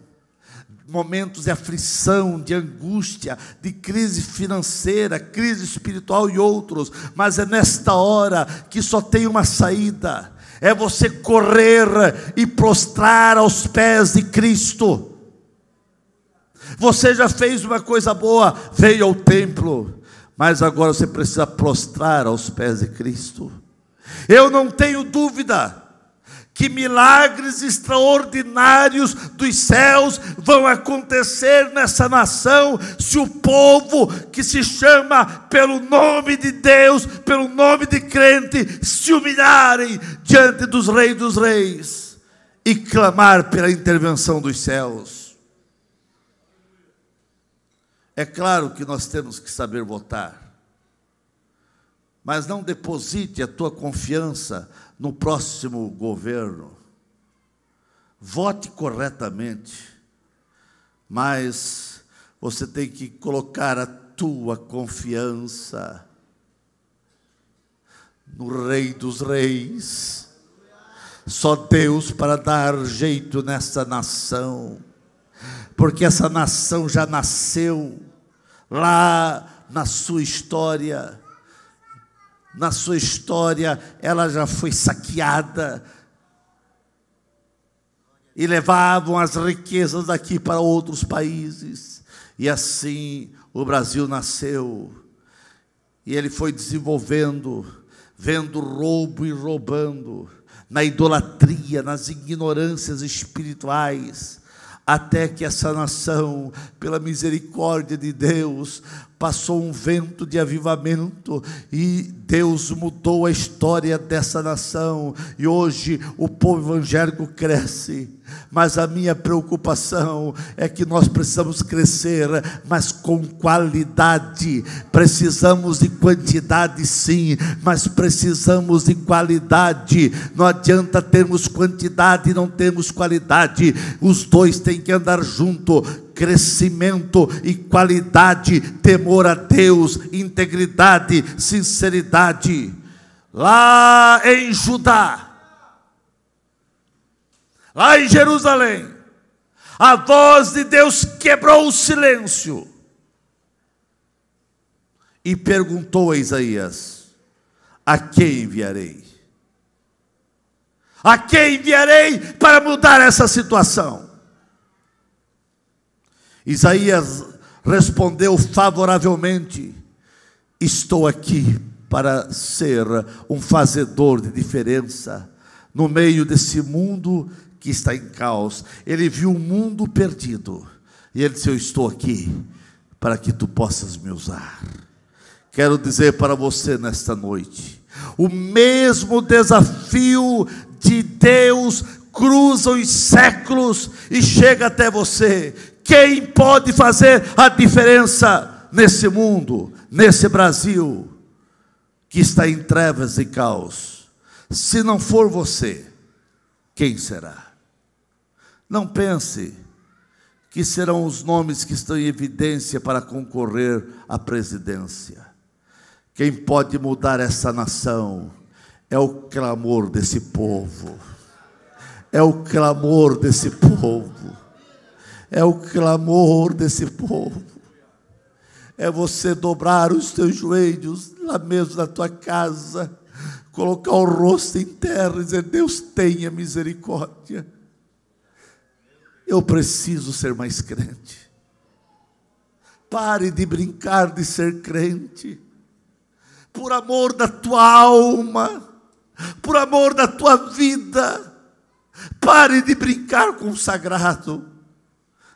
momentos de aflição, de angústia, de crise financeira, crise espiritual e outros, mas é nesta hora que só tem uma saída: é você correr e prostrar aos pés de Cristo. Você já fez uma coisa boa, veio ao templo, mas agora você precisa prostrar aos pés de Cristo. Eu não tenho dúvida que milagres extraordinários dos céus vão acontecer nessa nação, se o povo que se chama pelo nome de Deus, pelo nome de crente, se humilharem diante dos reis e clamar pela intervenção dos céus. É claro que nós temos que saber votar, mas não deposite a tua confiança no próximo governo. Vote corretamente, mas você tem que colocar a tua confiança no Rei dos Reis. Só Deus para dar jeito nessa nação, porque essa nação já nasceu lá na sua história. Na sua história, ela já foi saqueada, e levavam as riquezas daqui para outros países, e assim o Brasil nasceu, e ele foi desenvolvendo, vendo roubo e roubando, na idolatria, nas ignorâncias espirituais, até que essa nação, pela misericórdia de Deus, passou um vento de avivamento, e Deus mudou a história dessa nação, e hoje o povo evangélico cresce. Mas a minha preocupação é que nós precisamos crescer, mas com qualidade. Precisamos de quantidade sim, mas precisamos de qualidade. Não adianta termos quantidade e não termos qualidade, os dois têm que andar junto. Crescimento e qualidade, temor a Deus, integridade, sinceridade. Lá em Judá, lá em Jerusalém, a voz de Deus quebrou o silêncio e perguntou a Isaías: a quem enviarei? A quem enviarei para mudar essa situação? Isaías respondeu favoravelmente: estou aqui para ser um fazedor de diferença no meio desse mundo que está em caos. Ele viu um mundo perdido, e ele disse: eu estou aqui para que tu possas me usar. quero dizer para você nesta noite: o mesmo desafio de Deus cruza os séculos e chega até você. Quem pode fazer a diferença nesse mundo, nesse Brasil, que está em trevas e caos? Se não for você, quem será? Não pense que serão os nomes que estão em evidência para concorrer à presidência. Quem pode mudar essa nação é o clamor desse povo. É o clamor desse povo. É o clamor desse povo. É você dobrar os teus joelhos lá mesmo na tua casa, colocar o rosto em terra e dizer: Deus, tenha misericórdia. Eu preciso ser mais crente. Pare de brincar de ser crente. Por amor da tua alma, por amor da tua vida, pare de brincar com o sagrado.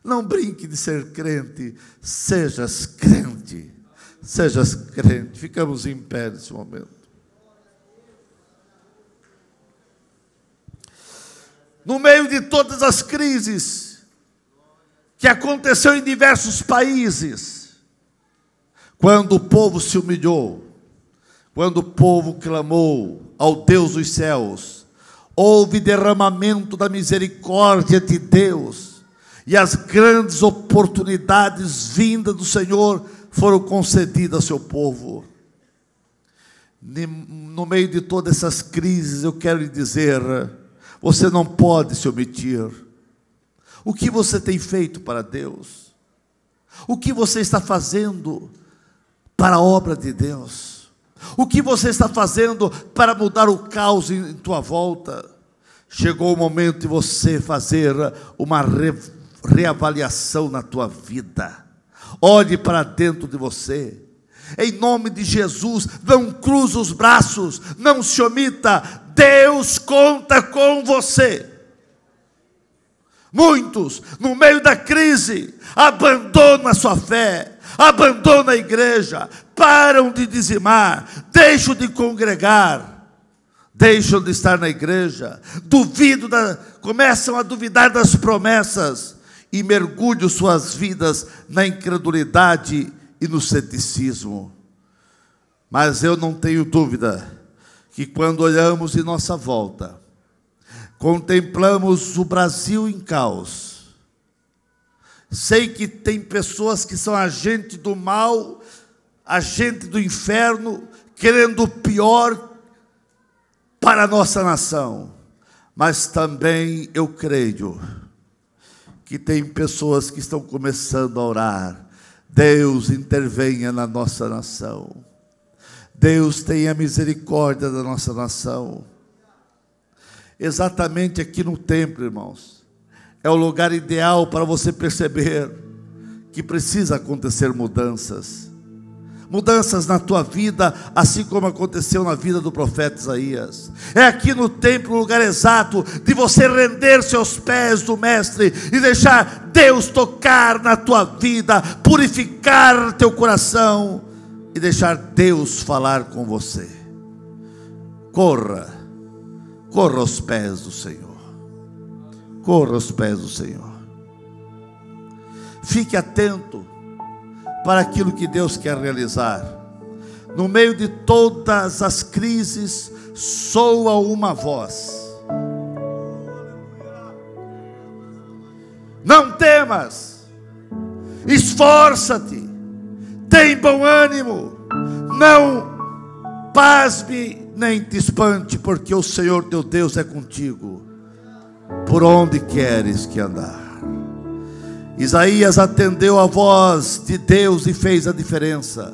Não brinque de ser crente, sejas crente, sejas crente. Ficamos em pé nesse momento. No meio de todas as crises que aconteceu em diversos países, quando o povo se humilhou, quando o povo clamou ao Deus dos céus, houve derramamento da misericórdia de Deus, e as grandes oportunidades vindas do Senhor foram concedidas ao seu povo. No meio de todas essas crises, eu quero lhe dizer: você não pode se omitir. O que você tem feito para Deus? O que você está fazendo para a obra de Deus? O que você está fazendo para mudar o caos em tua volta? Chegou o momento de você fazer uma reavaliação na tua vida. Olhe para dentro de você. Em nome de Jesus, não cruze os braços, não se omita. Deus conta com você. Muitos, no meio da crise, abandonam a sua fé, abandonam a igreja, param de dizimar, deixam de congregar, deixam de estar na igreja, começam a duvidar das promessas e mergulham suas vidas na incredulidade e no ceticismo. Mas eu não tenho dúvida que quando olhamos em nossa volta, contemplamos o Brasil em caos. Sei que tem pessoas que são agentes do mal, agentes do inferno, querendo o pior para a nossa nação. Mas também eu creio que tem pessoas que estão começando a orar: Deus, intervenha na nossa nação. Deus, tenha misericórdia da nossa nação. Exatamente aqui no templo, irmãos, é o lugar ideal para você perceber que precisa acontecer mudanças. Mudanças na tua vida, assim como aconteceu na vida do profeta Isaías. É aqui no templo o lugar exato de você render-se aos pés do Mestre e deixar Deus tocar na tua vida, purificar teu coração e deixar Deus falar com você. Corra aos pés do Senhor. Corra aos pés do Senhor. Fique atento para aquilo que Deus quer realizar. No meio de todas as crises, soa uma voz: não temas, esforça-te, tem bom ânimo, não pasme nem te espante, porque o Senhor teu Deus é contigo, por onde queres que andar. Isaías atendeu a voz de Deus e fez a diferença.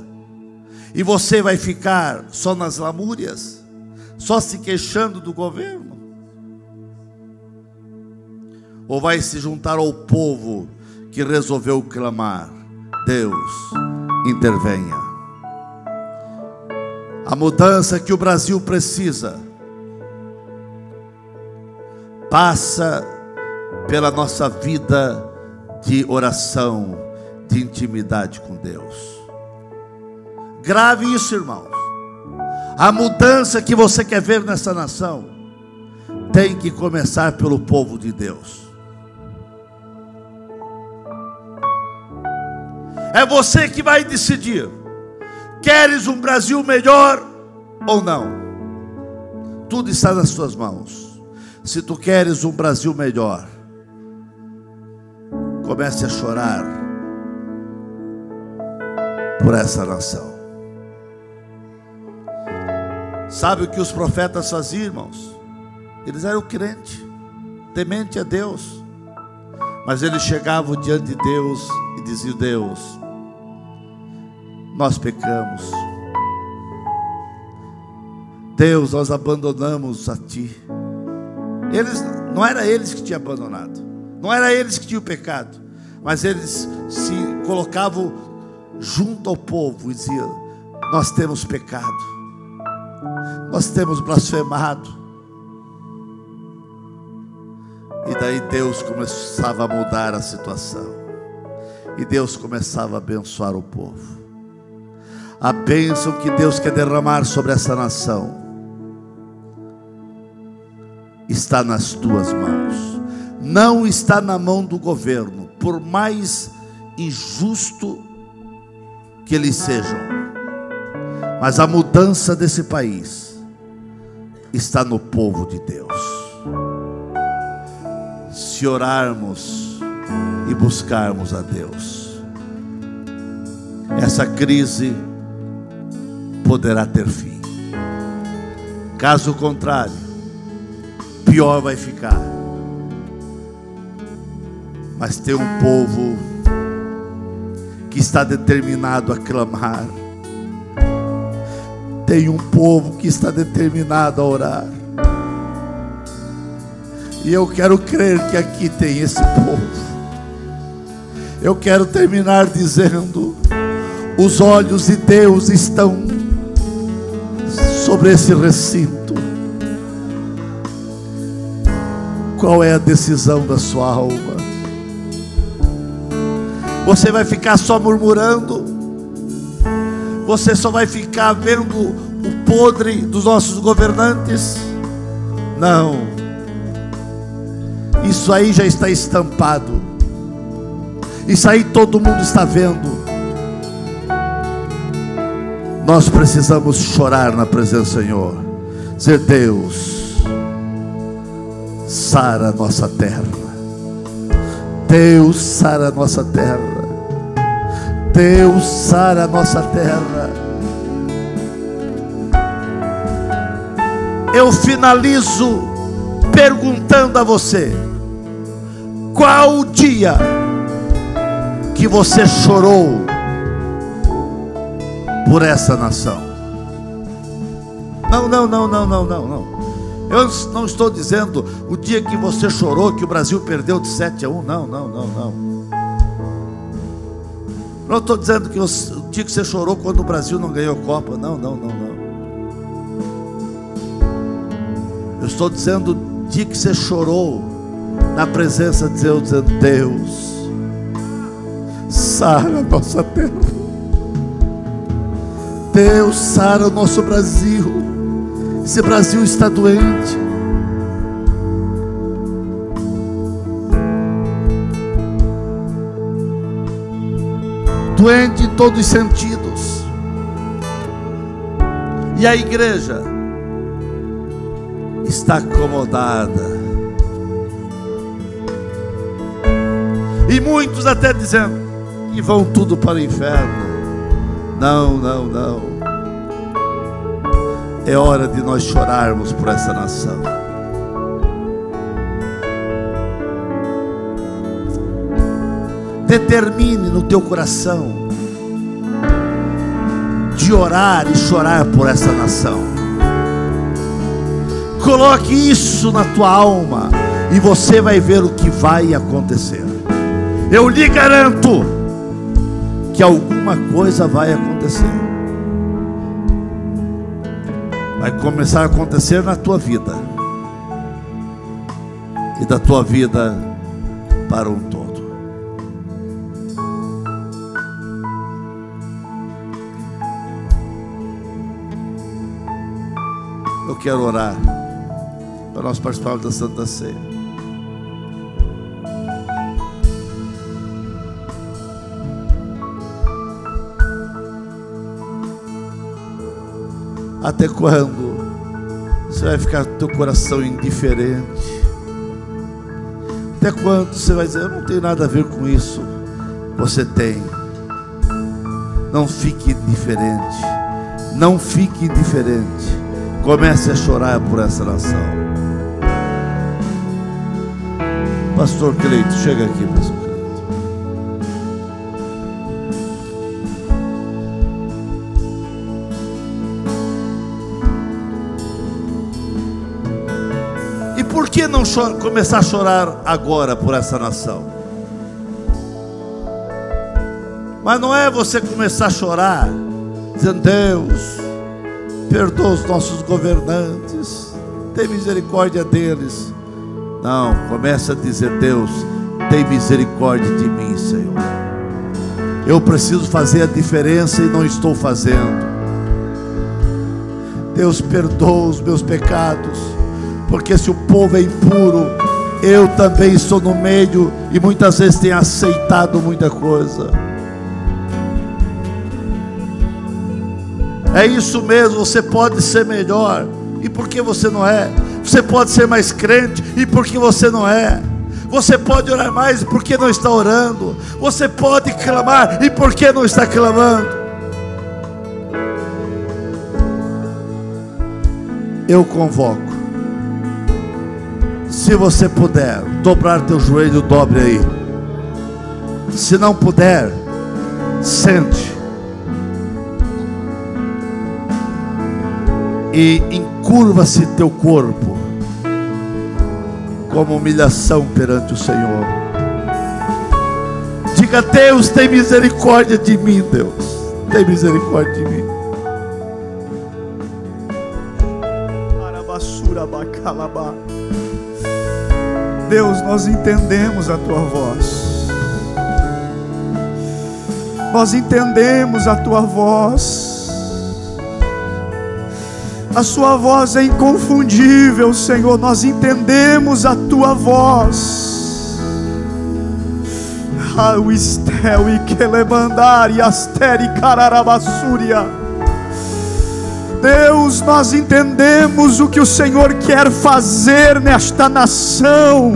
E você vai ficar só nas lamúrias, só se queixando do governo? Ou vai se juntar ao povo que resolveu clamar: Deus, intervenha. A mudança que o Brasil precisa passa pela nossa vida de oração, de intimidade com Deus. Grave isso, irmãos. A mudança que você quer ver nessa nação tem que começar pelo povo de Deus. É você que vai decidir. Queres um Brasil melhor ou não? Tudo está nas suas mãos. Se tu queres um Brasil melhor, comece a chorar por essa nação. Sabe o que os profetas faziam, irmãos? Eles eram crentes, temente a Deus, mas eles chegavam diante de Deus e diziam: Deus, nós pecamos. Deus, nós abandonamos a Ti. Não era eles que tinham abandonado, não era eles que tinham pecado, mas eles se colocavam junto ao povo e diziam: nós temos pecado, nós temos blasfemado. E daí Deus começava a mudar a situação, e Deus começava a abençoar o povo. A bênção que Deus quer derramar sobre essa nação está nas tuas mãos, não está na mão do governo, por mais injusto que eles sejam. Mas a mudança desse país está no povo de Deus. Se orarmos e buscarmos a Deus, essa crise poderá ter fim. Caso contrário, pior vai ficar. Mas tem um povo que está determinado a clamar. Tem um povo que está determinado a orar. E eu quero crer que aqui tem esse povo. Eu quero terminar dizendo: os olhos de Deus estão sobre esse recinto. Qual é a decisão da sua alma? Você vai ficar só murmurando? Você só vai ficar vendo o podre dos nossos governantes? Não. Isso aí já está estampado. Isso aí todo mundo está vendo. Nós precisamos chorar na presença do Senhor. Dizer: Deus, sara a nossa terra. Deus, sara a nossa terra. Deus, sara a nossa terra. Eu finalizo perguntando a você: qual o dia que você chorou por essa nação? Não. Eu não estou dizendo o dia que você chorou que o Brasil perdeu de 7-1. Não. Não estou dizendo que o dia que você chorou quando o Brasil não ganhou Copa. Não. Eu estou dizendo o dia que você chorou na presença de Deus, dizendo: Deus, sara a nossa terra. Deus, sara o nosso Brasil. Esse Brasil está doente. Doente em todos os sentidos. E a igreja está acomodada. E muitos até dizendo que vão tudo para o inferno. Não. É hora de nós chorarmos por essa nação. Determine no teu coração de orar e chorar por essa nação. Coloque isso na tua alma e você vai ver o que vai acontecer. Eu lhe garanto que alguma coisa vai acontecer. Vai começar a acontecer na tua vida, e da tua vida para um todo. eu quero orar para nós participarmos da Santa Ceia. Até quando você vai ficar com teu coração indiferente? Até quando você vai dizer, eu não tenho nada a ver com isso? Você tem. Não fique indiferente. Não fique indiferente. Comece a chorar por essa nação. Pastor Cleito, chega aqui, pastor Cleito. E por que não começar a chorar agora por essa nação? Mas não é você começar a chorar dizendo, Deus, perdoa os nossos governantes, tem misericórdia deles. Não, começa a dizer, Deus, tem misericórdia de mim, Senhor. Eu preciso fazer a diferença e não estou fazendo. Deus, perdoa os meus pecados, porque se o povo é impuro, eu também estou no meio e muitas vezes tenho aceitado muita coisa. É isso mesmo, você pode ser melhor. E por que você não é? Você pode ser mais crente. E por que você não é? Você pode orar mais. E por que não está orando? Você pode clamar. E por que não está clamando? Eu convoco. Se você puder dobrar teu joelho, dobre aí. Se não puder, sente. E encurva-se teu corpo como humilhação perante o Senhor. Diga, Deus, tem misericórdia de mim, Deus, tem misericórdia de mim. Deus, nós entendemos a tua voz. Nós entendemos a tua voz. A sua voz é inconfundível, Senhor. Nós entendemos a tua voz. O estel e que levantar e aster e cararabassúria. Deus, nós entendemos o que o Senhor quer fazer nesta nação.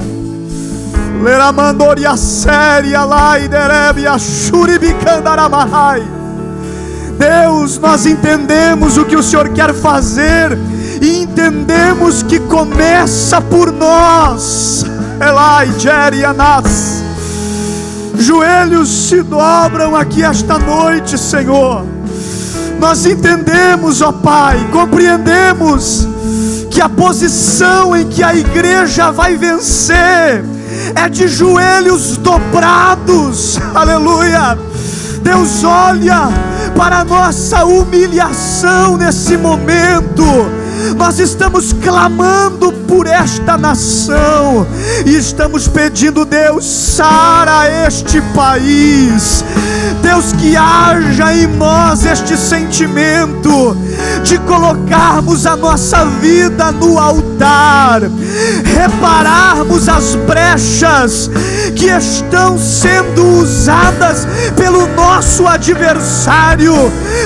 Leramandor e a séria lá e derebe a churibicandaramahai. Deus, nós entendemos o que o Senhor quer fazer e entendemos que começa por nós. Elai, Jerianas. Joelhos se dobram aqui esta noite, Senhor. Nós entendemos, ó Pai, compreendemos que a posição em que a igreja vai vencer é de joelhos dobrados. Aleluia. Deus, olha para a nossa humilhação nesse momento. Nós estamos clamando por esta nação e estamos pedindo, Deus, sara este país. Deus, que haja em nós este sentimento de colocarmos a nossa vida no altar, repararmos as brechas que estão sendo usadas pelo nosso adversário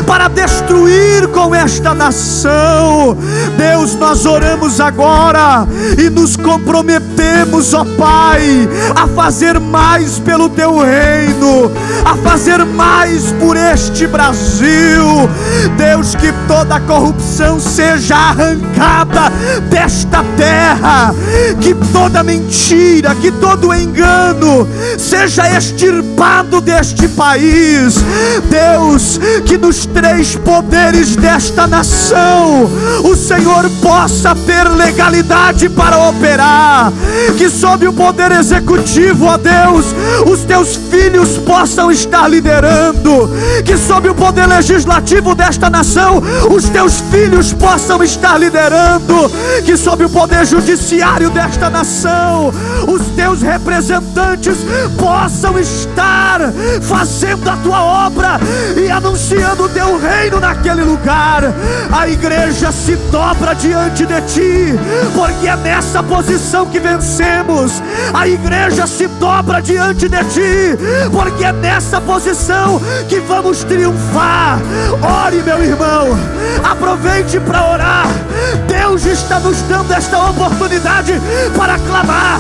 para destruir com esta nação. Deus, nós oramos agora e nos comprometemos, ó Pai, a fazer mais pelo teu reino, a fazer mais por este Brasil. Deus, que toda corrupção seja arrancada desta terra, que toda mentira, que todo engano seja extirpado deste país. Deus, que nos três poderes desta nação o Senhor possa ter legalidade para operar, que sob o poder executivo, ó Deus, os teus filhos possam estar liderando, que sob o poder legislativo desta nação os teus filhos possam estar liderando, que sob o poder judiciário desta nação os teus representantes possam estar fazendo a tua obra e anunciando o teu reino naquele lugar. A igreja se dobra diante de ti, porque é nessa posição que vencemos. A igreja se dobra diante de ti, porque é nessa posição que vamos triunfar. Ore, meu irmão, aproveite para orar. Deus está nos dando esta oportunidade para clamar.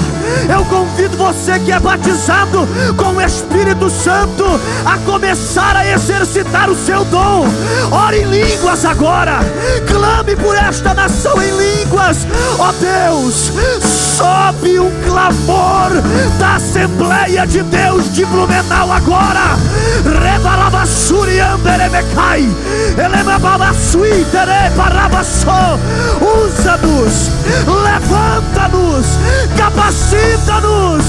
Eu convido você que é batizado com o Espírito Santo a começar a exercitar o seu dom. Ore em línguas agora, clame por esta nação em línguas. Ó Deus, sobe um clamor da Assembleia de Deus de Blumenau agora. Usa-nos, levanta-nos, capacita-nos.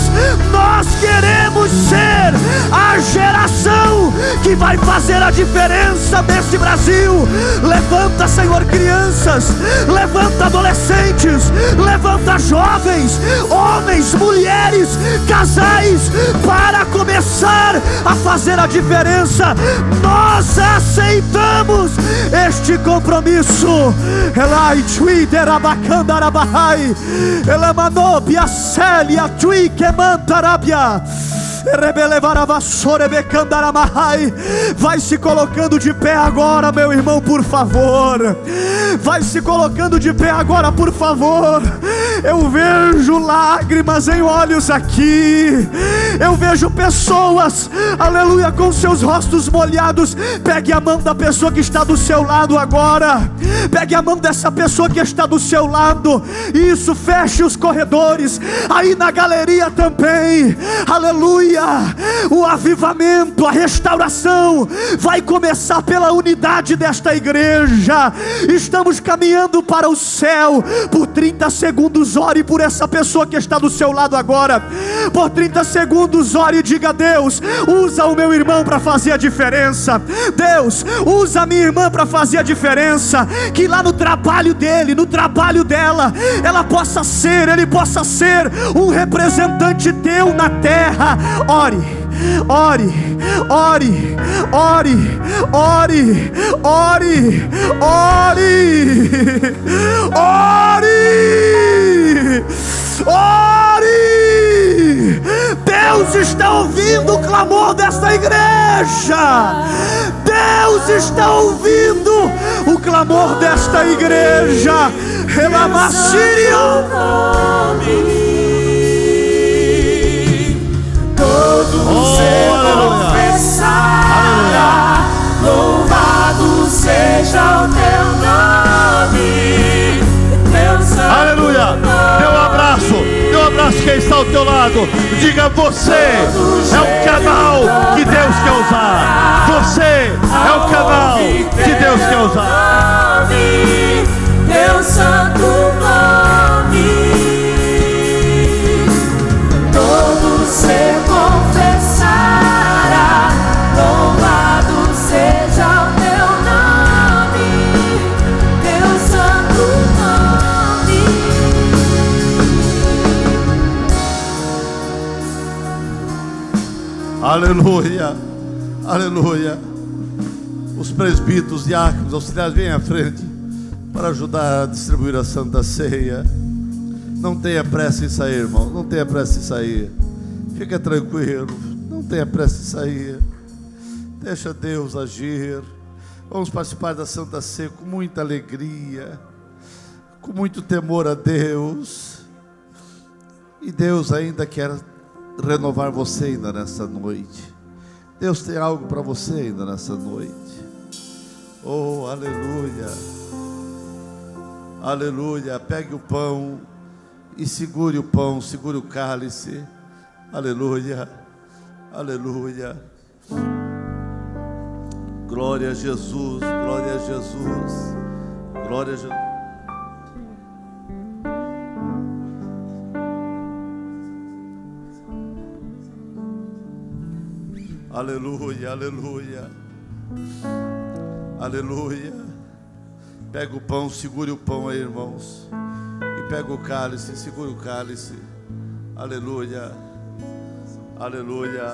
Nós queremos ser a geração que vai fazer a diferença nesse Brasil. Levanta, Senhor, crianças, levanta adolescentes, levanta jovens, homens, mulheres, casais, para começar a fazer a diferença. Nós aceitamos este compromisso. Elai Twitter abacandarabahai, elamanobia celia tui quemantarabia. Vai se colocando de pé agora, meu irmão, por favor. Vai se colocando de pé agora, por favor. Eu vejo lágrimas em olhos aqui. Eu vejo pessoas, aleluia, com seus rostos molhados. Pegue a mão da pessoa que está do seu lado agora. Pegue a mão dessa pessoa que está do seu lado. Isso, feche os corredores. Aí na galeria também, aleluia. O avivamento, a restauração vai começar pela unidade desta igreja. Estamos caminhando para o céu. Por 30 segundos ore por essa pessoa que está do seu lado agora. Por 30 segundos ore e diga: Deus, usa o meu irmão para fazer a diferença. Deus, usa a minha irmã para fazer a diferença. Que lá no trabalho dele, no trabalho dela, ela possa ser, ele possa ser um representante teu na terra. Ore, ore, ore, ore, ore, ore, ore, ore, ore. Deus está ouvindo o clamor desta igreja. Deus está ouvindo o clamor desta igreja. Todo ser confessará, louvado seja o teu nome, Deus Santo. Aleluia. Dê um abraço quem está ao teu lado. Diga: você é o canal que Deus quer usar. Você é o canal que Deus quer usar. Deus Santo nome, todo ser confessará, louvado seja o teu nome, Deus Santo nome. Aleluia, aleluia. Os presbíteros, diáconos, auxiliares, vêm à frente para ajudar a distribuir a Santa Ceia. Não tenha pressa em sair, irmão. Não tenha pressa em sair. Fica tranquilo. Não tenha pressa em sair. Deixa Deus agir. Vamos participar da Santa Ceia com muita alegria, com muito temor a Deus. E Deus ainda quer renovar você ainda nessa noite. Deus tem algo para você ainda nessa noite. Oh, aleluia. Aleluia. Pegue o pão e segure o pão, segure o cálice. Aleluia, aleluia. Glória a Jesus, glória a Jesus, glória a Jesus. Aleluia, aleluia, aleluia. Pega o pão, segure o pão aí, irmãos. E pega o cálice, segure o cálice. Aleluia, aleluia.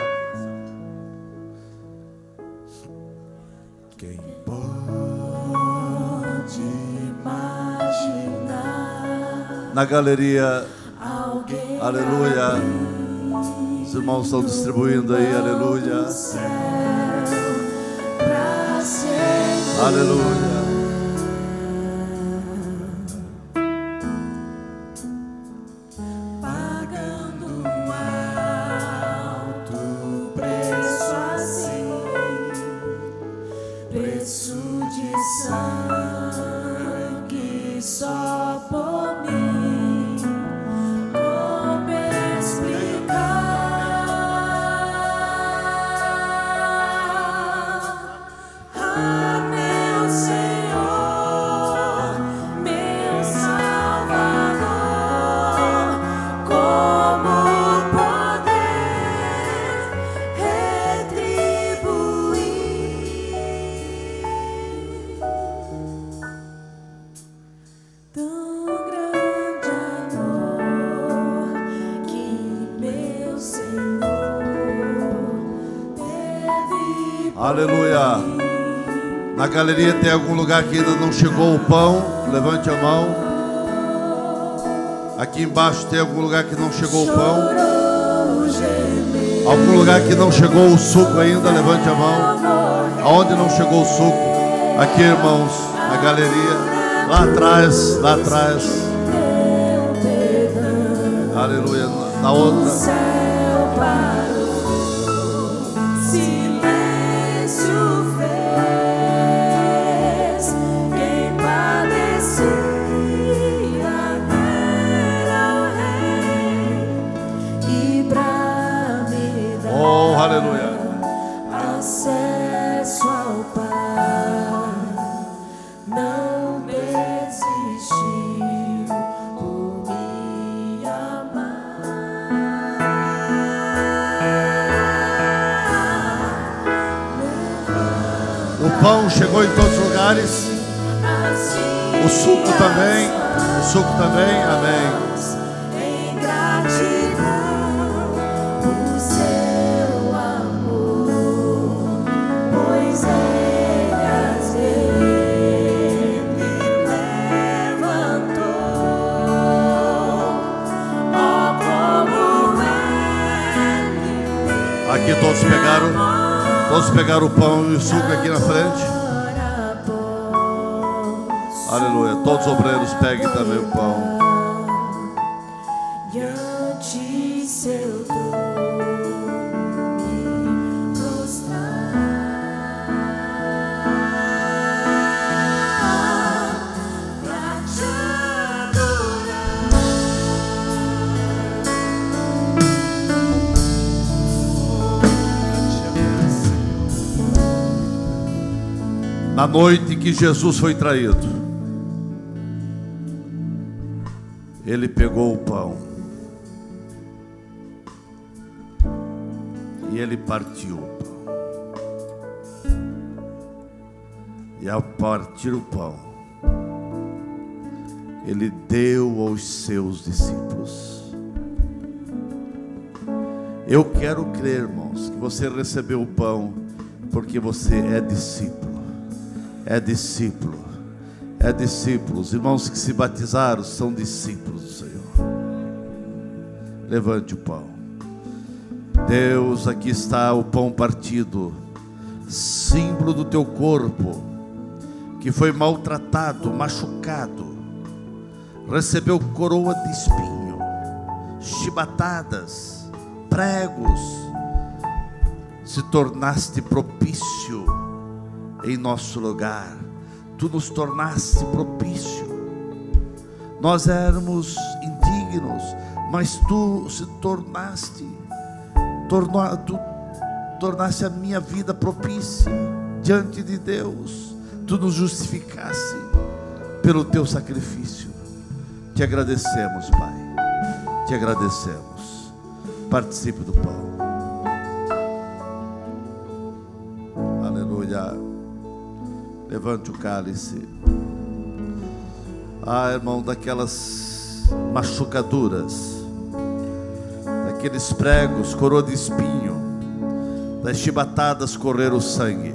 Quem pode imaginar? Na galeria, Alguém aleluia. Os irmãos estão distribuindo aí, aleluia. pra sempre. Aleluia. Pagando um alto preço assim, preço de sangue só por mim. Como explicar? Ah, meu Senhor, meu Salvador, como poder retribuir tão grande amor que meu Senhor teve por Aleluia. Na galeria tem algum lugar que ainda não chegou o pão? Levante a mão. Aqui embaixo tem algum lugar que não chegou o pão? chorou, gemeu. Algum lugar que não chegou o suco ainda? Levante a mão. Aonde não chegou o suco? Aqui, irmãos, na galeria. Lá atrás, lá atrás. Aleluia. Na outra. Céu parou, silêncio fez. Quem padecia era o rei, e pra me dar Oh, aleluia. acesso ao Pai, não desistiu por me amar. O pão chegou em todos os lugares. Assim O suco também. O suco também. Amém. em gratidão por seu amor, pois ele às vezes me levantou. Oh, como ele Aqui todos pegaram o pão e o suco aqui na frente. agora posso Aleluia. Todos os obreiros peguem também o pão. diante seu trono me prostrar pra te adorar. Na noite que Jesus foi traído, ele pegou o pão e ele partiu o pão. E ao partir o pão, ele deu aos seus discípulos. Eu quero crer, irmãos, que você recebeu o pão porque você é discípulo. É discípulo, é discípulo. Os irmãos que se batizaram são discípulos do Senhor. Levante o pão. Deus, aqui está o pão partido, símbolo do teu corpo, que foi maltratado, machucado, recebeu coroa de espinho, chibatadas, pregos, se tornaste propício em nosso lugar. Tu nos tornaste propício. Nós éramos indignos, mas tu se tornaste, tu tornaste a minha vida propícia diante de Deus. Tu nos justificaste pelo teu sacrifício. Te agradecemos, Pai. Te agradecemos. Participe do pão. Aleluia. Levante o cálice. Ah, irmão, daquelas machucaduras, daqueles pregos, coroa de espinho, das chibatadas correr o sangue.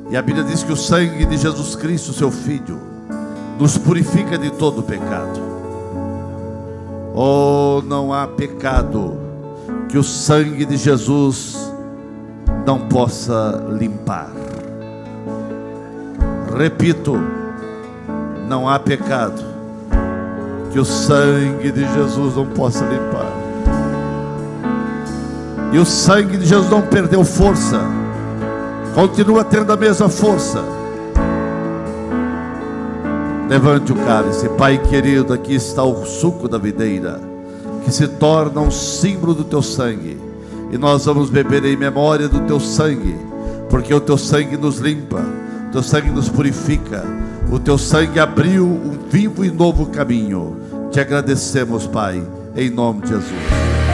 E a Bíblia diz que o sangue de Jesus Cristo, seu Filho, nos purifica de todo pecado. Oh, não há pecado que o sangue de Jesus não possa limpar. Repito, não há pecado que o sangue de Jesus não possa limpar. E o sangue de Jesus não perdeu força, continua tendo a mesma força. Levante o cálice. Pai querido, aqui está o suco da videira, que se torna um símbolo do teu sangue, e nós vamos beber em memória do teu sangue, porque o teu sangue nos limpa, o teu sangue nos purifica, o teu sangue abriu um vivo e novo caminho. Te agradecemos, Pai, em nome de Jesus.